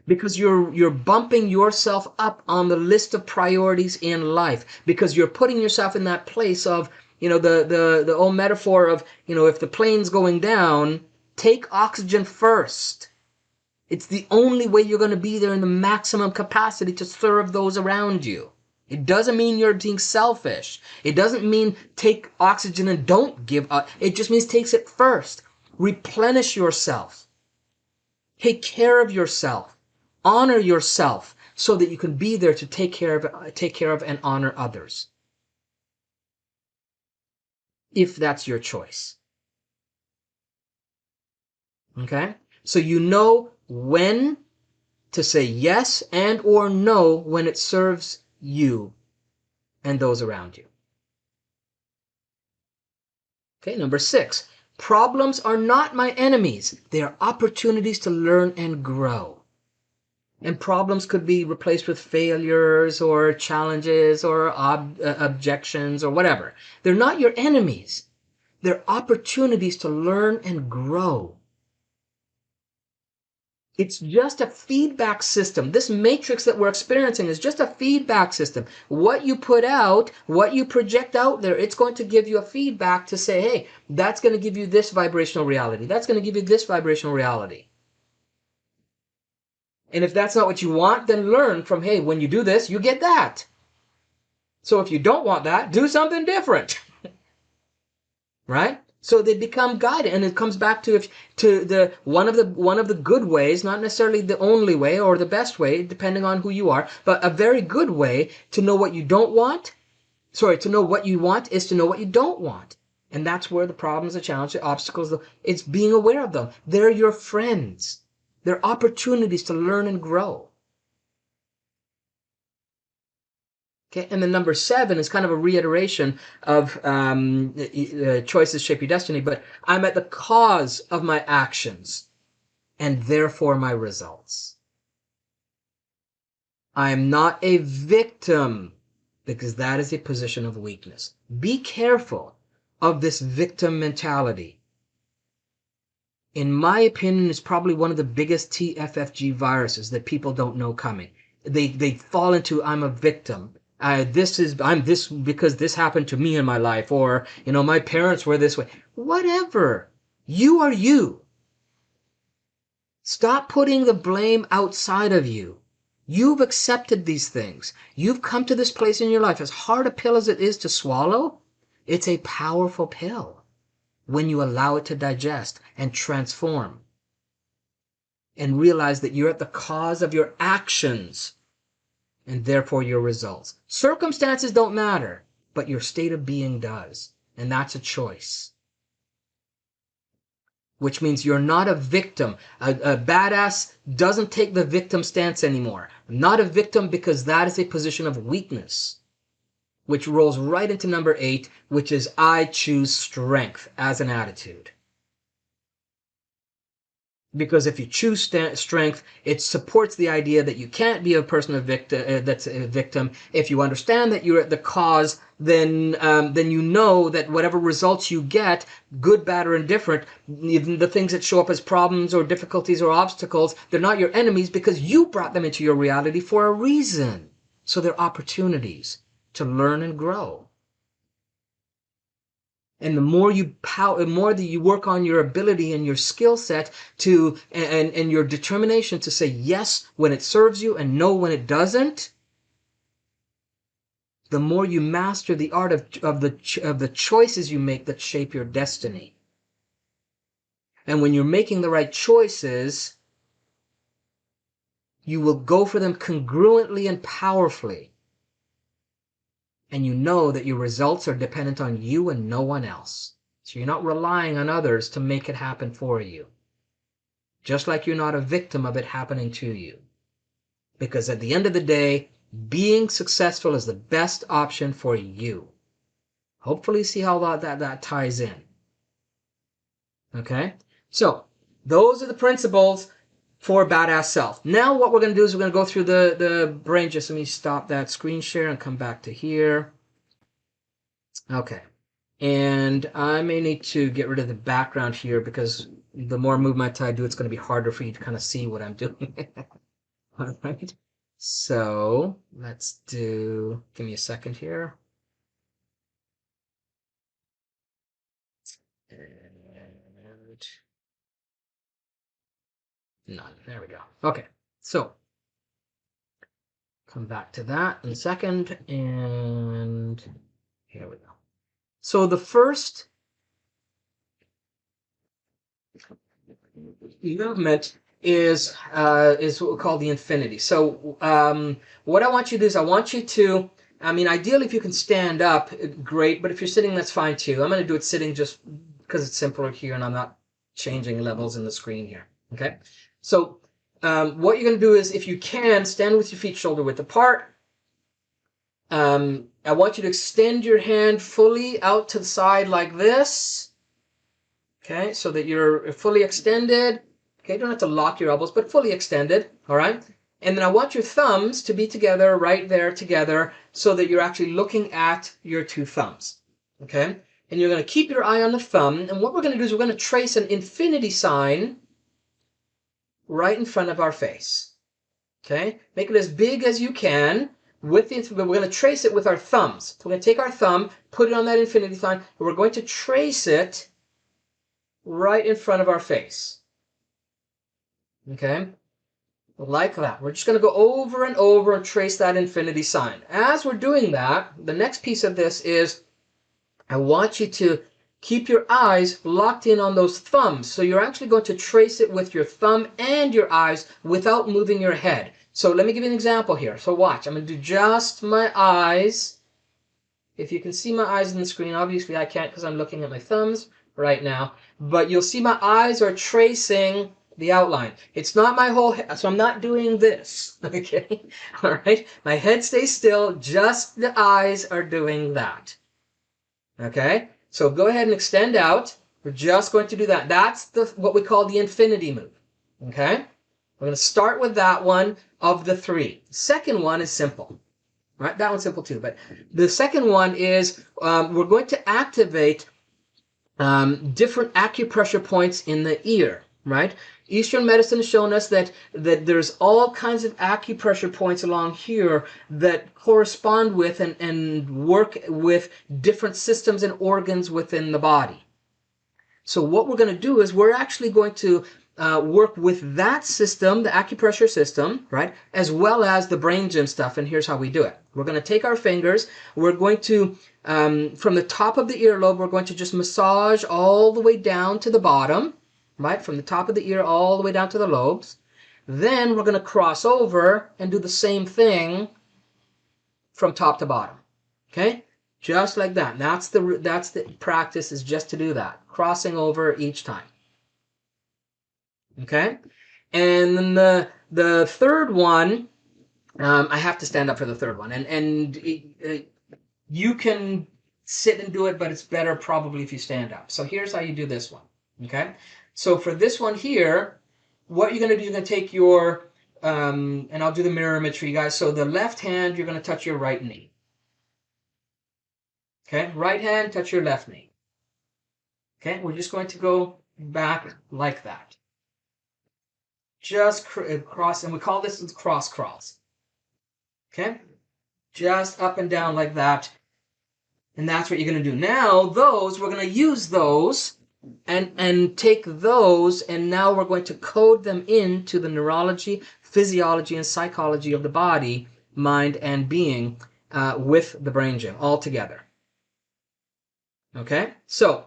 Because you're bumping yourself up on the list of priorities in life. Because you're putting yourself in that place of, the old metaphor of, if the plane's going down, take oxygen first. It's the only way you're going to be there in the maximum capacity to serve those around you. It doesn't mean you're being selfish. It doesn't mean take oxygen and don't give up. It just means takes it first. Replenish yourself. Take care of yourself. Honor yourself so that you can be there to take care of and honor others. If that's your choice. Okay? So you know when to say yes and or no when it serves you and those around you. Okay, number 6. Problems are not my enemies. They are opportunities to learn and grow. And problems could be replaced with failures or challenges or objections or whatever. They're not your enemies. They're opportunities to learn and grow. It's just a feedback system. This matrix that we're experiencing is just a feedback system. What you put out, what you project out there, it's going to give you a feedback to say, hey, that's going to give you this vibrational reality. That's going to give you this vibrational reality. And if that's not what you want, then learn from, hey, when you do this, you get that. So if you don't want that, do something different. Right? So they become guided, and it comes back to the one of the good ways, not necessarily the only way or the best way, depending on who you are, but a very good way to know what you don't want. To know what you want is to know what you don't want, and that's where the problems, the challenges, the obstacles, it's being aware of them. They're your friends. They're opportunities to learn and grow. Okay, and then number 7 is kind of a reiteration of choices shape your destiny, but I'm at the cause of my actions and therefore my results. I am not a victim because that is a position of weakness. Be careful of this victim mentality. In my opinion, it's probably one of the biggest TFFG viruses that people don't know coming. They fall into I'm a victim. I'm this because this happened to me in my life, or my parents were this way. Whatever. You are you. Stop putting the blame outside of you. You've accepted these things. You've come to this place in your life. As hard a pill as it is to swallow, it's a powerful pill when you allow it to digest and transform and realize that you're at the cause of your actions and therefore your results. Circumstances don't matter, but your state of being does. And that's a choice. Which means you're not a victim. A badass doesn't take the victim stance anymore. I'm not a victim because that is a position of weakness, which rolls right into number 8, which is I choose strength as an attitude. Because if you choose strength, it supports the idea that you can't be a person that's a victim. If you understand that you're at the cause, then you know that whatever results you get, good, bad, or indifferent, even the things that show up as problems or difficulties or obstacles, they're not your enemies because you brought them into your reality for a reason. So they're opportunities to learn and grow. And the more that you work on your ability and your skill set to and your determination to say yes when it serves you and no when it doesn't, the more you master the art of the choices you make that shape your destiny. And when you're making the right choices, you will go for them congruently and powerfully. And you know that your results are dependent on you and no one else. So you're not relying on others to make it happen for you. Just like you're not a victim of it happening to you. Because at the end of the day, being successful is the best option for you. Hopefully see how that ties in. Okay? So, those are the principles for badass self. Now what we're going to do is we're going to go through the brain. Just let me stop that screen share and come back to here. Okay. And I may need to get rid of the background here because the more movement I do, it's going to be harder for you to kind of see what I'm doing. All right. So let's do, give me a second here. And none. There we go. Okay. So come back to that in a second. And here we go. So the first movement is what we call the infinity. So what I want you to do is I want you to, I mean, ideally if you can stand up, great, but if you're sitting, that's fine too. I'm going to do it sitting just because it's simpler here and I'm not changing levels in the screen here. Okay, so what you're going to do is, if you can, stand with your feet shoulder width apart. I want you to extend your hand fully out to the side like this. Okay, so that you're fully extended. Okay, you don't have to lock your elbows, but fully extended, all right? And then I want your thumbs to be together, right there together, so that you're actually looking at your two thumbs, okay? And you're going to keep your eye on the thumb, and what we're going to do is we're going to trace an infinity sign right in front of our face, okay? Make it as big as you can. We're going to trace it with our thumbs. So we're going to take our thumb, put it on that infinity sign, and we're going to trace it right in front of our face. Okay? Like that. We're just going to go over and over and trace that infinity sign. As we're doing that, the next piece of this is I want you to keep your eyes locked in on those thumbs. So you're actually going to trace it with your thumb and your eyes without moving your head. So let me give you an example here. So watch. I'm going to do just my eyes. If you can see my eyes on the screen, obviously I can't because I'm looking at my thumbs right now. But you'll see my eyes are tracing the outline. It's not my whole head, so I'm not doing this, okay? All right? My head stays still, just the eyes are doing that, okay? So go ahead and extend out. We're just going to do that. That's what we call the infinity move, okay? We're going to start with that one of the three. The second one is simple, right? That one's simple too, but the second one is we're going to activate different acupressure points in the ear, right? Eastern medicine has shown us that there's all kinds of acupressure points along here that correspond with and work with different systems and organs within the body. So what we're going to do is we're actually going to work with that system, the acupressure system, right, as well as the brain gym stuff. And here's how we do it. We're going to take our fingers. We're going to, from the top of the earlobe, we're going to just massage all the way down to the bottom, right, from the top of the ear all the way down to the lobes. Then we're going to cross over and do the same thing from top to bottom. Okay? Just like that. That's the practice, is just to do that. Crossing over each time. Okay? And then the third one, I have to stand up for the third one. And you can sit and do it, but it's better probably if you stand up. So here's how you do this one. Okay? So for this one here, what you're going to do, you're going to take your, and I'll do the mirror image for you guys. So the left hand, you're going to touch your right knee. Okay? Right hand, touch your left knee. Okay? We're just going to go back like that. Just cross, and we call this cross crawls. Okay? Just up and down like that. And that's what you're going to do. Now, those, we're going to use those and take those, and now we're going to code them into the neurology, physiology, and psychology of the body, mind, and being with the brain gym all together. Okay? So,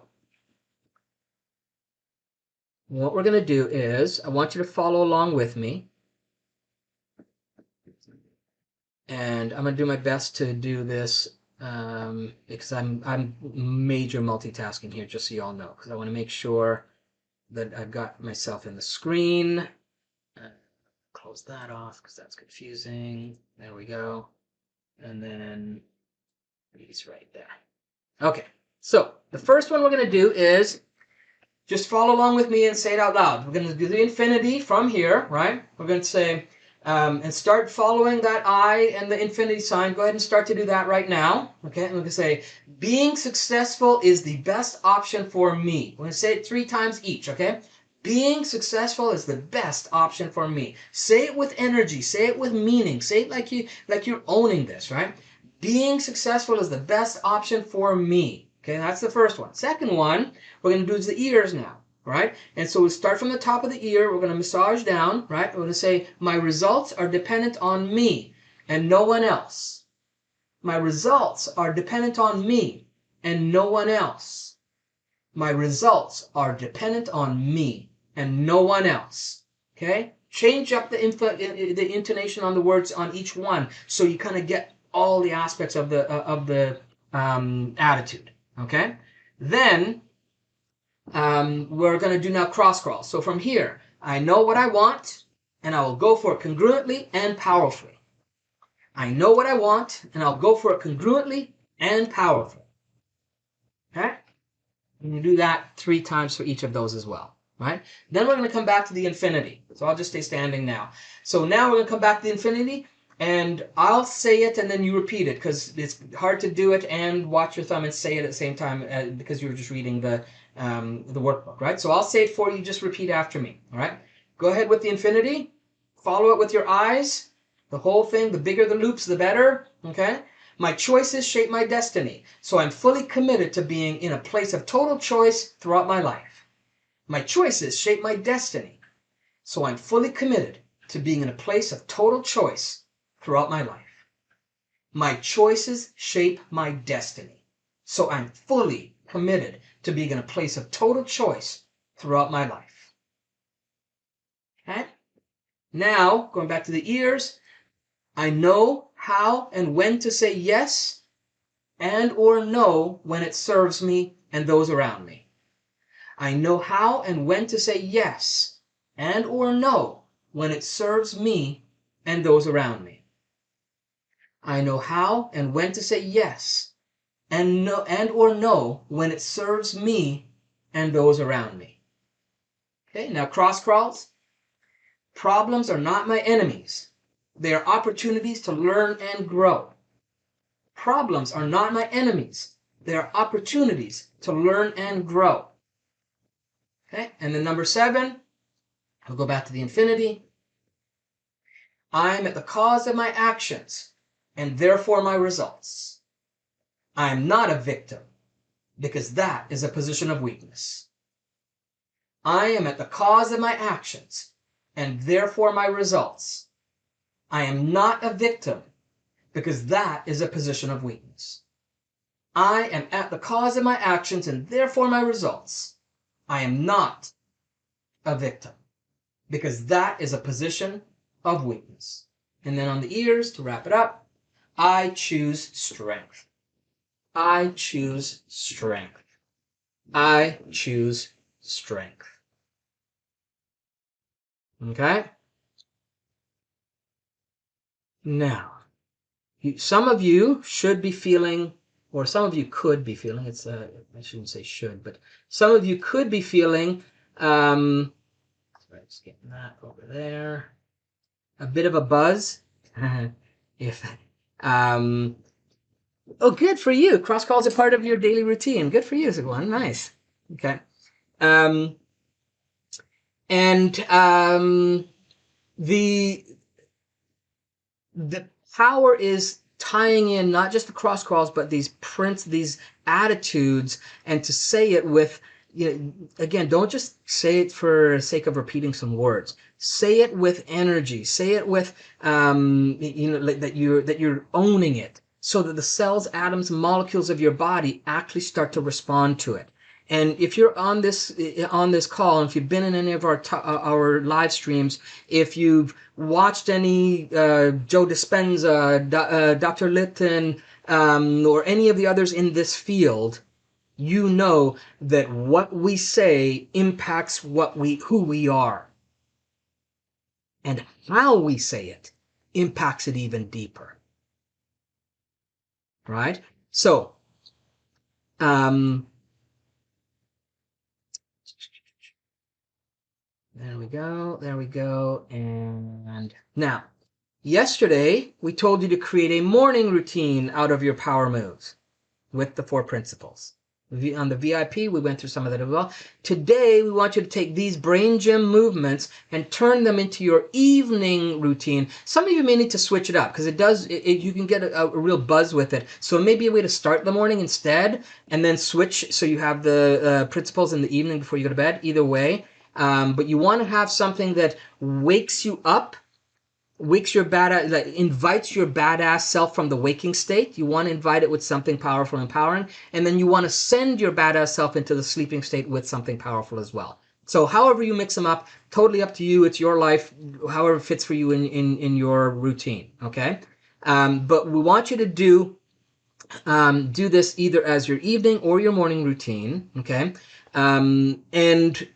what we're going to do is, I want you to follow along with me. And I'm going to do my best to do this because I'm major multitasking here, just so you all know, because I want to make sure that I've got myself in the screen. Close that off because that's confusing. There we go. And then he's right there. Okay, so the first one we're going to do is just follow along with me and say it out loud. We're going to do the infinity from here, right? We're going to say, and start following that I and the infinity sign. Go ahead and start to do that right now. Okay, and we're going to say, being successful is the best option for me. We're going to say it 3 times each, okay? Being successful is the best option for me. Say it with energy. Say it with meaning. Say it like you're owning this, right? Being successful is the best option for me. Okay, that's the first one. Second one, we're going to do the ears now, right? And so we start from the top of the ear. We're going to massage down, right? We're going to say, my results are dependent on me and no one else. My results are dependent on me and no one else. My results are dependent on me and no one else. Okay? Change up the intonation on the words on each one so you kind of get all the aspects of the attitude. Okay? Then we're going to do now cross crawl. So from here, I know what I want, and I will go for it congruently and powerfully. I know what I want, and I'll go for it congruently and powerfully. Okay? And you do that 3 times for each of those as well. Right? Then we're going to come back to the infinity. So I'll just stay standing now. So now we're going to come back to the infinity, and I'll say it and then you repeat it because it's hard to do it and watch your thumb and say it at the same time because you're just reading the workbook, right? So I'll say it for you. Just repeat after me. All right? Go ahead with the infinity. Follow it with your eyes. The whole thing. The bigger the loops, the better. Okay? My choices shape my destiny. So I'm fully committed to being in a place of total choice throughout my life. My choices shape my destiny. So I'm fully committed to being in a place of total choice throughout my life. My choices shape my destiny. So I'm fully committed to being in a place of total choice throughout my life. Okay? Now, going back to the ears, I know how and when to say yes and or no when it serves me and those around me. I know how and when to say yes and or no when it serves me and those around me. I know how and when to say yes and no and or no when it serves me and those around me. Okay, now cross crawls. Problems are not my enemies. They are opportunities to learn and grow. Problems are not my enemies. They are opportunities to learn and grow. Okay, and then number 7, I'll go back to the infinity. I am at the cause of my actions and therefore my results. I am not a victim because that is a position of weakness. I am at the cause of my actions and therefore my results. I am not a victim because that is a position of weakness. I am at the cause of my actions and therefore my results. I am not a victim because that is a position of weakness. And then on the ears, to wrap it up, I choose strength. I choose strength. I choose strength. Okay? Now, some of you should be feeling, or some of you could be feeling, I shouldn't say should, but some of you could be feeling, sorry, just getting that over there, a bit of a buzz. if, oh, good for you. Cross calls are part of your daily routine. Good for you, Sigwan. Nice. Okay. The power is tying in not just the cross calls, but these attitudes, and to say it with, again, don't just say it for the sake of repeating some words. Say it with energy. Say it with, like that you're owning it, so that the cells, atoms, molecules of your body actually start to respond to it. And if you're on this call, and if you've been in any of our live streams, if you've watched any Joe Dispenza, Dr. Litton, or any of the others in this field, you know that what we say impacts who we are, and how we say it impacts it even deeper. Right? So, there we go. And now, yesterday, we told you to create a morning routine out of your power moves with the 4 principles. On the VIP, we went through some of that as well. Today, we want you to take these brain gym movements and turn them into your evening routine. Some of you may need to switch it up, because you can get a real buzz with it. So it may be a way to start the morning instead, and then switch so you have the principles in the evening before you go to bed. Either way. But you want to have something that wakes you up, invites your badass self from the waking state. You want to invite it with something powerful, empowering, and then you want to send your badass self into the sleeping state with something powerful as well. So however you mix them up, totally up to you. It's your life, however it fits for you in your routine. Okay, but we want you to do this either as your evening or your morning routine. Okay, and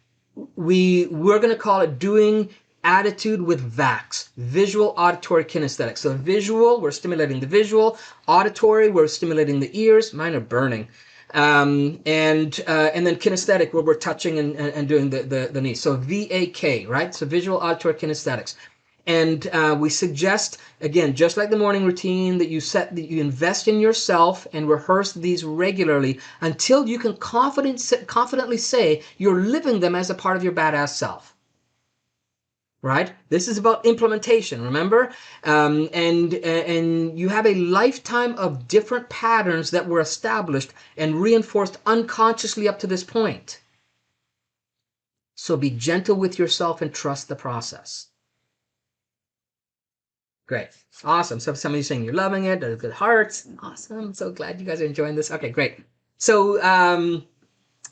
we're going to call it doing attitude with VAX, visual, auditory, kinesthetic. So visual, we're stimulating the visual. Auditory, we're stimulating the ears. Mine are burning. And then kinesthetic, where we're touching and doing the knees. So VAK, right? So visual, auditory, kinesthetics. And we suggest, again, just like the morning routine, that you invest in yourself and rehearse these regularly until you can confidently say you're living them as a part of your badass self. Right? This is about implementation, remember? And you have a lifetime of different patterns that were established and reinforced unconsciously up to this point. So be gentle with yourself and trust the process. Great. Awesome. So some of you saying you're loving it, good hearts. Awesome. So glad you guys are enjoying this. Okay, great. So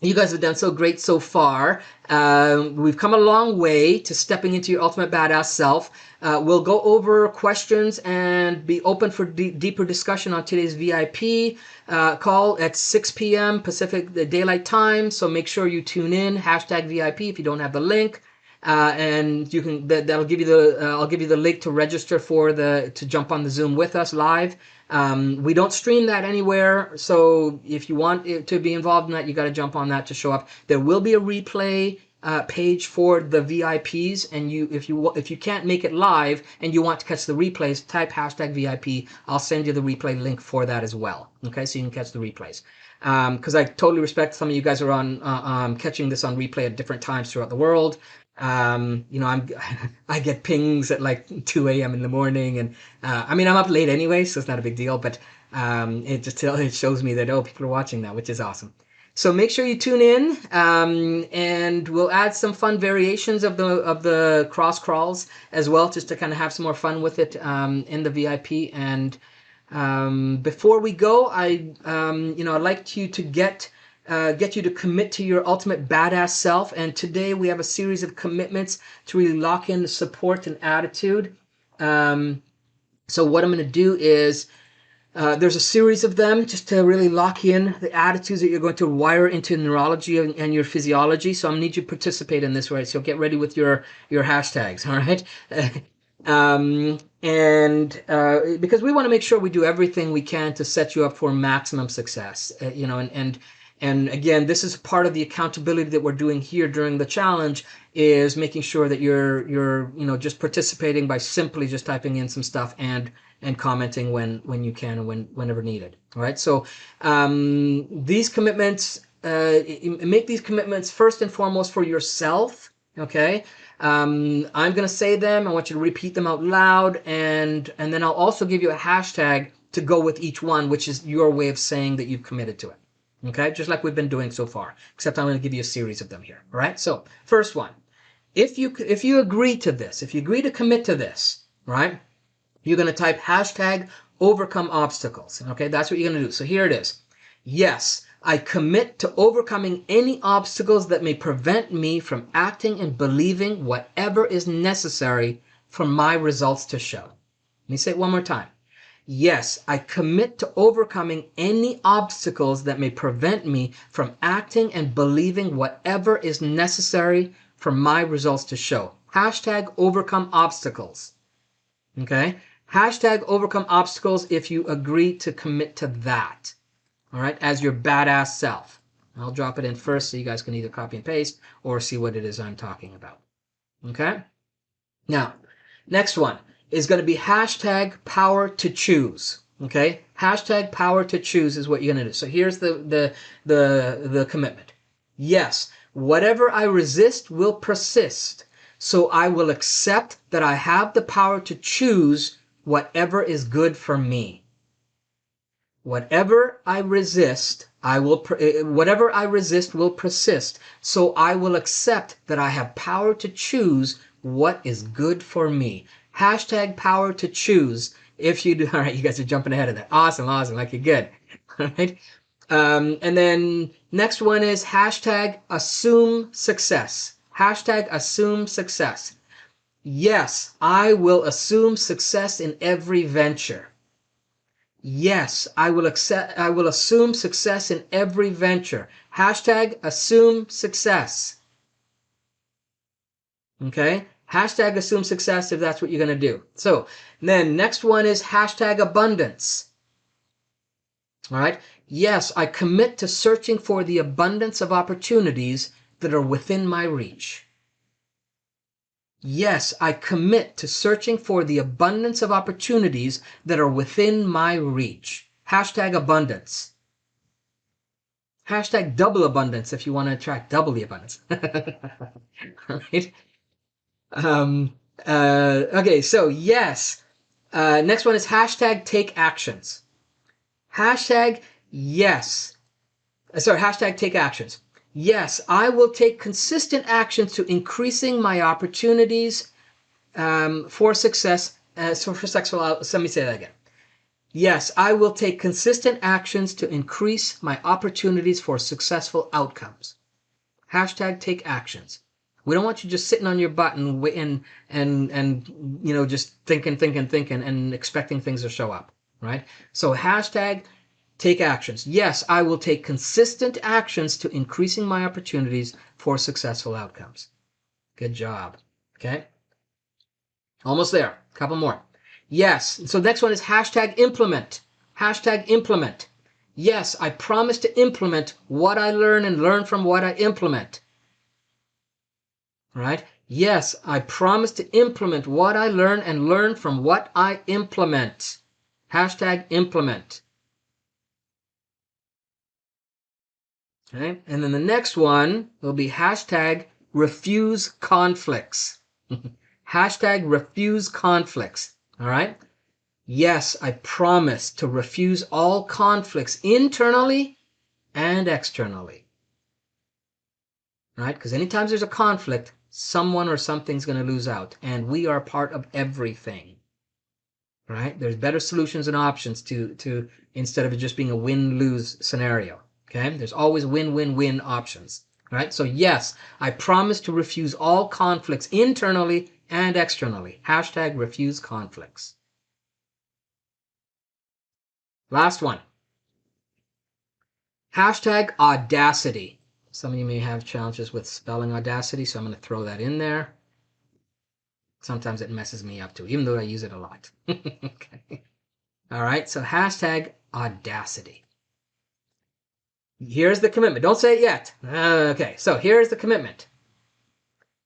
you guys have done so great so far. We've come a long way to stepping into your ultimate badass self. We'll go over questions and be open for deeper discussion on today's VIP call at 6 p.m. Pacific Daylight Time. So make sure you tune in. #VIP if you don't have the link. And you can that'll give you I'll give you the link to register to jump on the Zoom with us live. We don't stream that anywhere, so if you want to be involved in that, you got to jump on that to show up. There will be a replay page for the VIPs, and if you can't make it live and you want to catch the replays, type #VIP. I'll send you the replay link for that as well. Okay, so you can catch the replays. Because I totally respect some of you guys are on catching this on replay at different times throughout the world. I get pings at like 2 a.m. in the morning, and I'm up late anyway, so it's not a big deal, but it shows me that people are watching that, which is awesome. So make sure you tune in, and we'll add some fun variations of the cross crawls as well, just to kind of have some more fun with it in the VIP. And before we go, I'd like you to get you to commit to your ultimate badass self. And today we have a series of commitments to really lock in the support and attitude. So what I'm going to do is, there's a series of them just to really lock in the attitudes that you're going to wire into neurology and your physiology. So I'm going to need you to participate in this, right? So get ready with your hashtags, all right? Because we want to make sure we do everything we can to set you up for maximum success, and again, this is part of the accountability that we're doing here during the challenge, is making sure that you're just participating by simply just typing in some stuff and commenting when you can and whenever needed. All right. So these commitments, make these commitments first and foremost for yourself. Okay. I'm going to say them. I want you to repeat them out loud, and then I'll also give you a hashtag to go with each one, which is your way of saying that you've committed to it. Okay, just like we've been doing so far, except I'm going to give you a series of them here. All right. So first one, if you agree to this, if you agree to commit to this, right, you're going to type hashtag overcome obstacles. Okay, that's what you're going to do. So here it is. Yes, I commit to overcoming any obstacles that may prevent me from acting and believing whatever is necessary for my results to show. Let me say it one more time. Yes, I commit to overcoming any obstacles that may prevent me from acting and believing whatever is necessary for my results to show. Hashtag overcome obstacles. Okay? Hashtag overcome obstacles if you agree to commit to that. All right? As your badass self. I'll drop it in first so you guys can either copy and paste or see what it is I'm talking about. Okay? Now, next one is going to be hashtag power to choose. Okay? Hashtag power to choose is what you're going to do. So here's the commitment. Yes, whatever I resist will persist. So I will accept that I have the power to choose whatever is good for me. Whatever I resist will persist. So I will accept that I have power to choose what is good for me. Hashtag power to choose. If you do, all right, you guys are jumping ahead of that. Awesome. Okay, good. All right. And then next one is hashtag assume success. Hashtag assume success. Yes, I will assume success in every venture. Yes, I will assume success in every venture. Hashtag assume success. Okay? Hashtag assume success if that's what you're going to do. So then next one is hashtag abundance. All right? Yes, I commit to searching for the abundance of opportunities that are within my reach. Yes, I commit to searching for the abundance of opportunities that are within my reach. Hashtag abundance. Hashtag double abundance if you want to attract double the abundance. All right? Okay, so yes. Next one is hashtag take actions. Hashtag yes. Hashtag take actions. Yes, I will take consistent actions to increasing my opportunities for success. Let me say that again. Yes, I will take consistent actions to increase my opportunities for successful outcomes. Hashtag take actions. We don't want you just sitting on your butt and just thinking and expecting things to show up, right? So hashtag take actions. Yes, I will take consistent actions to increasing my opportunities for successful outcomes. Good job. Okay. Almost there. A couple more. Yes. So next one is hashtag implement. Hashtag implement. Yes, I promise to implement what I learn and learn from what I implement. Right? Yes, I promise to implement what I learn and learn from what I implement. Hashtag implement. Okay? And then the next one will be hashtag refuse conflicts. Hashtag refuse conflicts. All right? Yes, I promise to refuse all conflicts internally and externally. right? Because anytime there's a conflict, someone or something's going to lose out, and we are part of everything, right? There's better solutions and options to instead of it just being a win-lose scenario. Okay, there's always win-win-win options, right? So yes, I promise to refuse all conflicts internally and externally. Hashtag refuse conflicts. Last one. Hashtag audacity. Some of you may have challenges with spelling audacity, so I'm going to throw that in there. Sometimes it messes me up too, even though I use it a lot. Okay. All right, so hashtag audacity. Here's the commitment. Don't say it yet. Okay, so here's the commitment.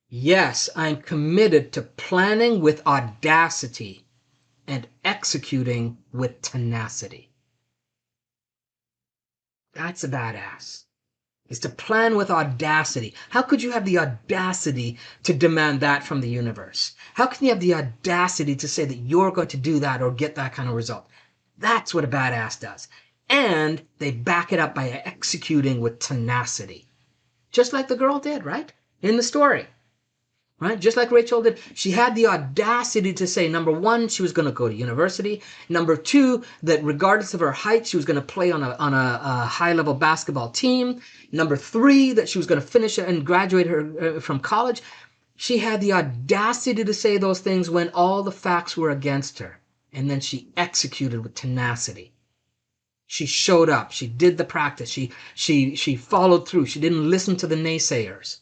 Yes, I'm committed to planning with audacity and executing with tenacity. That's a badass. Is to plan with audacity. How could you have the audacity to demand that from the universe? How can you have the audacity to say that you're going to do that or get that kind of result? That's what a badass does. And they back it up by executing with tenacity. Just like the girl did, right? In the story. Right? Just like Rachel did. She had the audacity to say, number one, she was going to go to university. Number two, that regardless of her height, she was going to play on a high-level basketball team. Number three, that she was going to finish and graduate her from college. She had the audacity to say those things when all the facts were against her. And then she executed with tenacity. She showed up. She did the practice. She followed through. She didn't listen to the naysayers.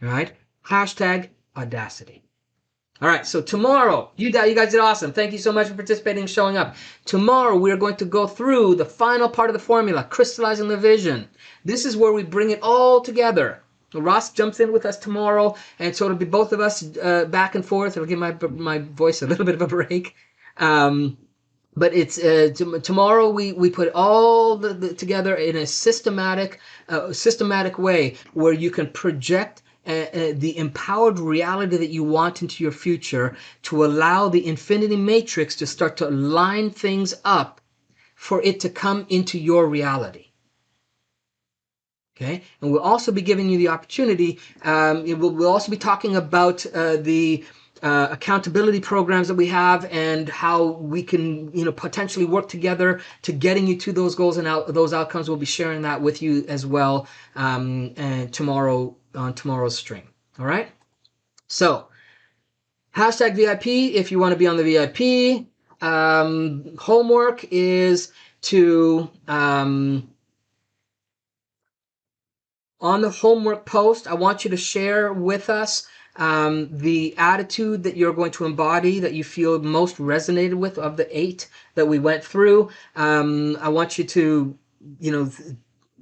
All right? Hashtag audacity. All right, so tomorrow, you guys did awesome. Thank you so much for participating and showing up. Tomorrow, we're going to go through the final part of the formula, crystallizing the vision. This is where we bring it all together. Ross jumps in with us tomorrow, and so it'll be both of us back and forth. It'll give my voice a little bit of a break. But it's tomorrow we put all the together in a systematic way where you can project the empowered reality that you want into your future to allow the infinity matrix to start to line things up for it to come into your reality. Okay, and we'll also be giving you the opportunity. We'll also be talking about the accountability programs that we have and how we can, potentially work together to getting you to those goals and those outcomes. We'll be sharing that with you as well and tomorrow on tomorrow's stream. All right. So hashtag VIP if you want to be on the VIP. Homework is to on the homework post, I want you to share with us the attitude that you're going to embody that you feel most resonated with of the 8 that we went through. I want you to,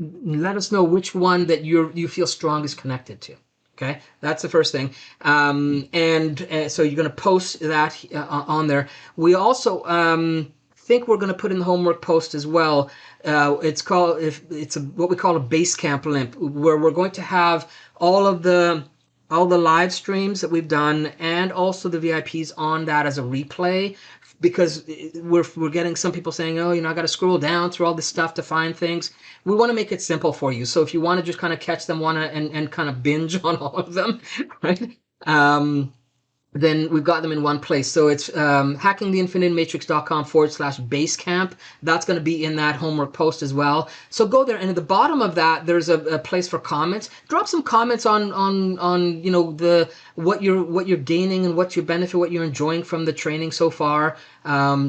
let us know which one that you feel strongest connected to. Okay, that's the first thing. And so you're going to post that on there. We also think we're going to put in the homework post as well. It's what we call a base camp link, where we're going to have all the live streams that we've done and also the VIPs on that as a replay, because we're getting some people saying, oh, I got to scroll down through all this stuff to find things. We want to make it simple for you. So if you want to just kind of catch them and kind of binge on all of them, right? Then we've got them in one place. So it's hackingtheinfinitematrix.com/basecamp. That's going to be in that homework post as well. So go there, and at the bottom of that, there's a place for comments. Drop some comments on what you're gaining and what you benefit, what you're enjoying from the training so far.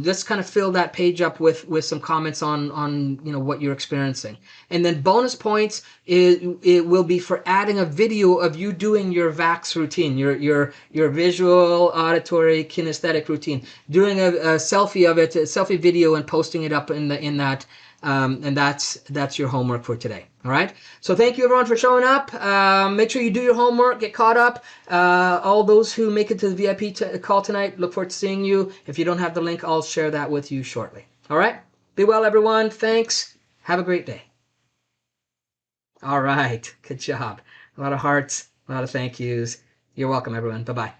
Just kind of fill that page up with some comments on what you're experiencing. And then bonus points it will be for adding a video of you doing your VAX routine, your visual, auditory, kinesthetic routine, doing a selfie of it, a selfie video, and posting it up in that. And that's your homework for today. All right. So thank you everyone for showing up. Make sure you do your homework, get caught up. All those who make it to the VIP call tonight, look forward to seeing you. If you don't have the link, I'll share that with you shortly. All right. Be well, everyone. Thanks. Have a great day. All right. Good job. A lot of hearts, a lot of thank yous. You're welcome, everyone. Bye-bye.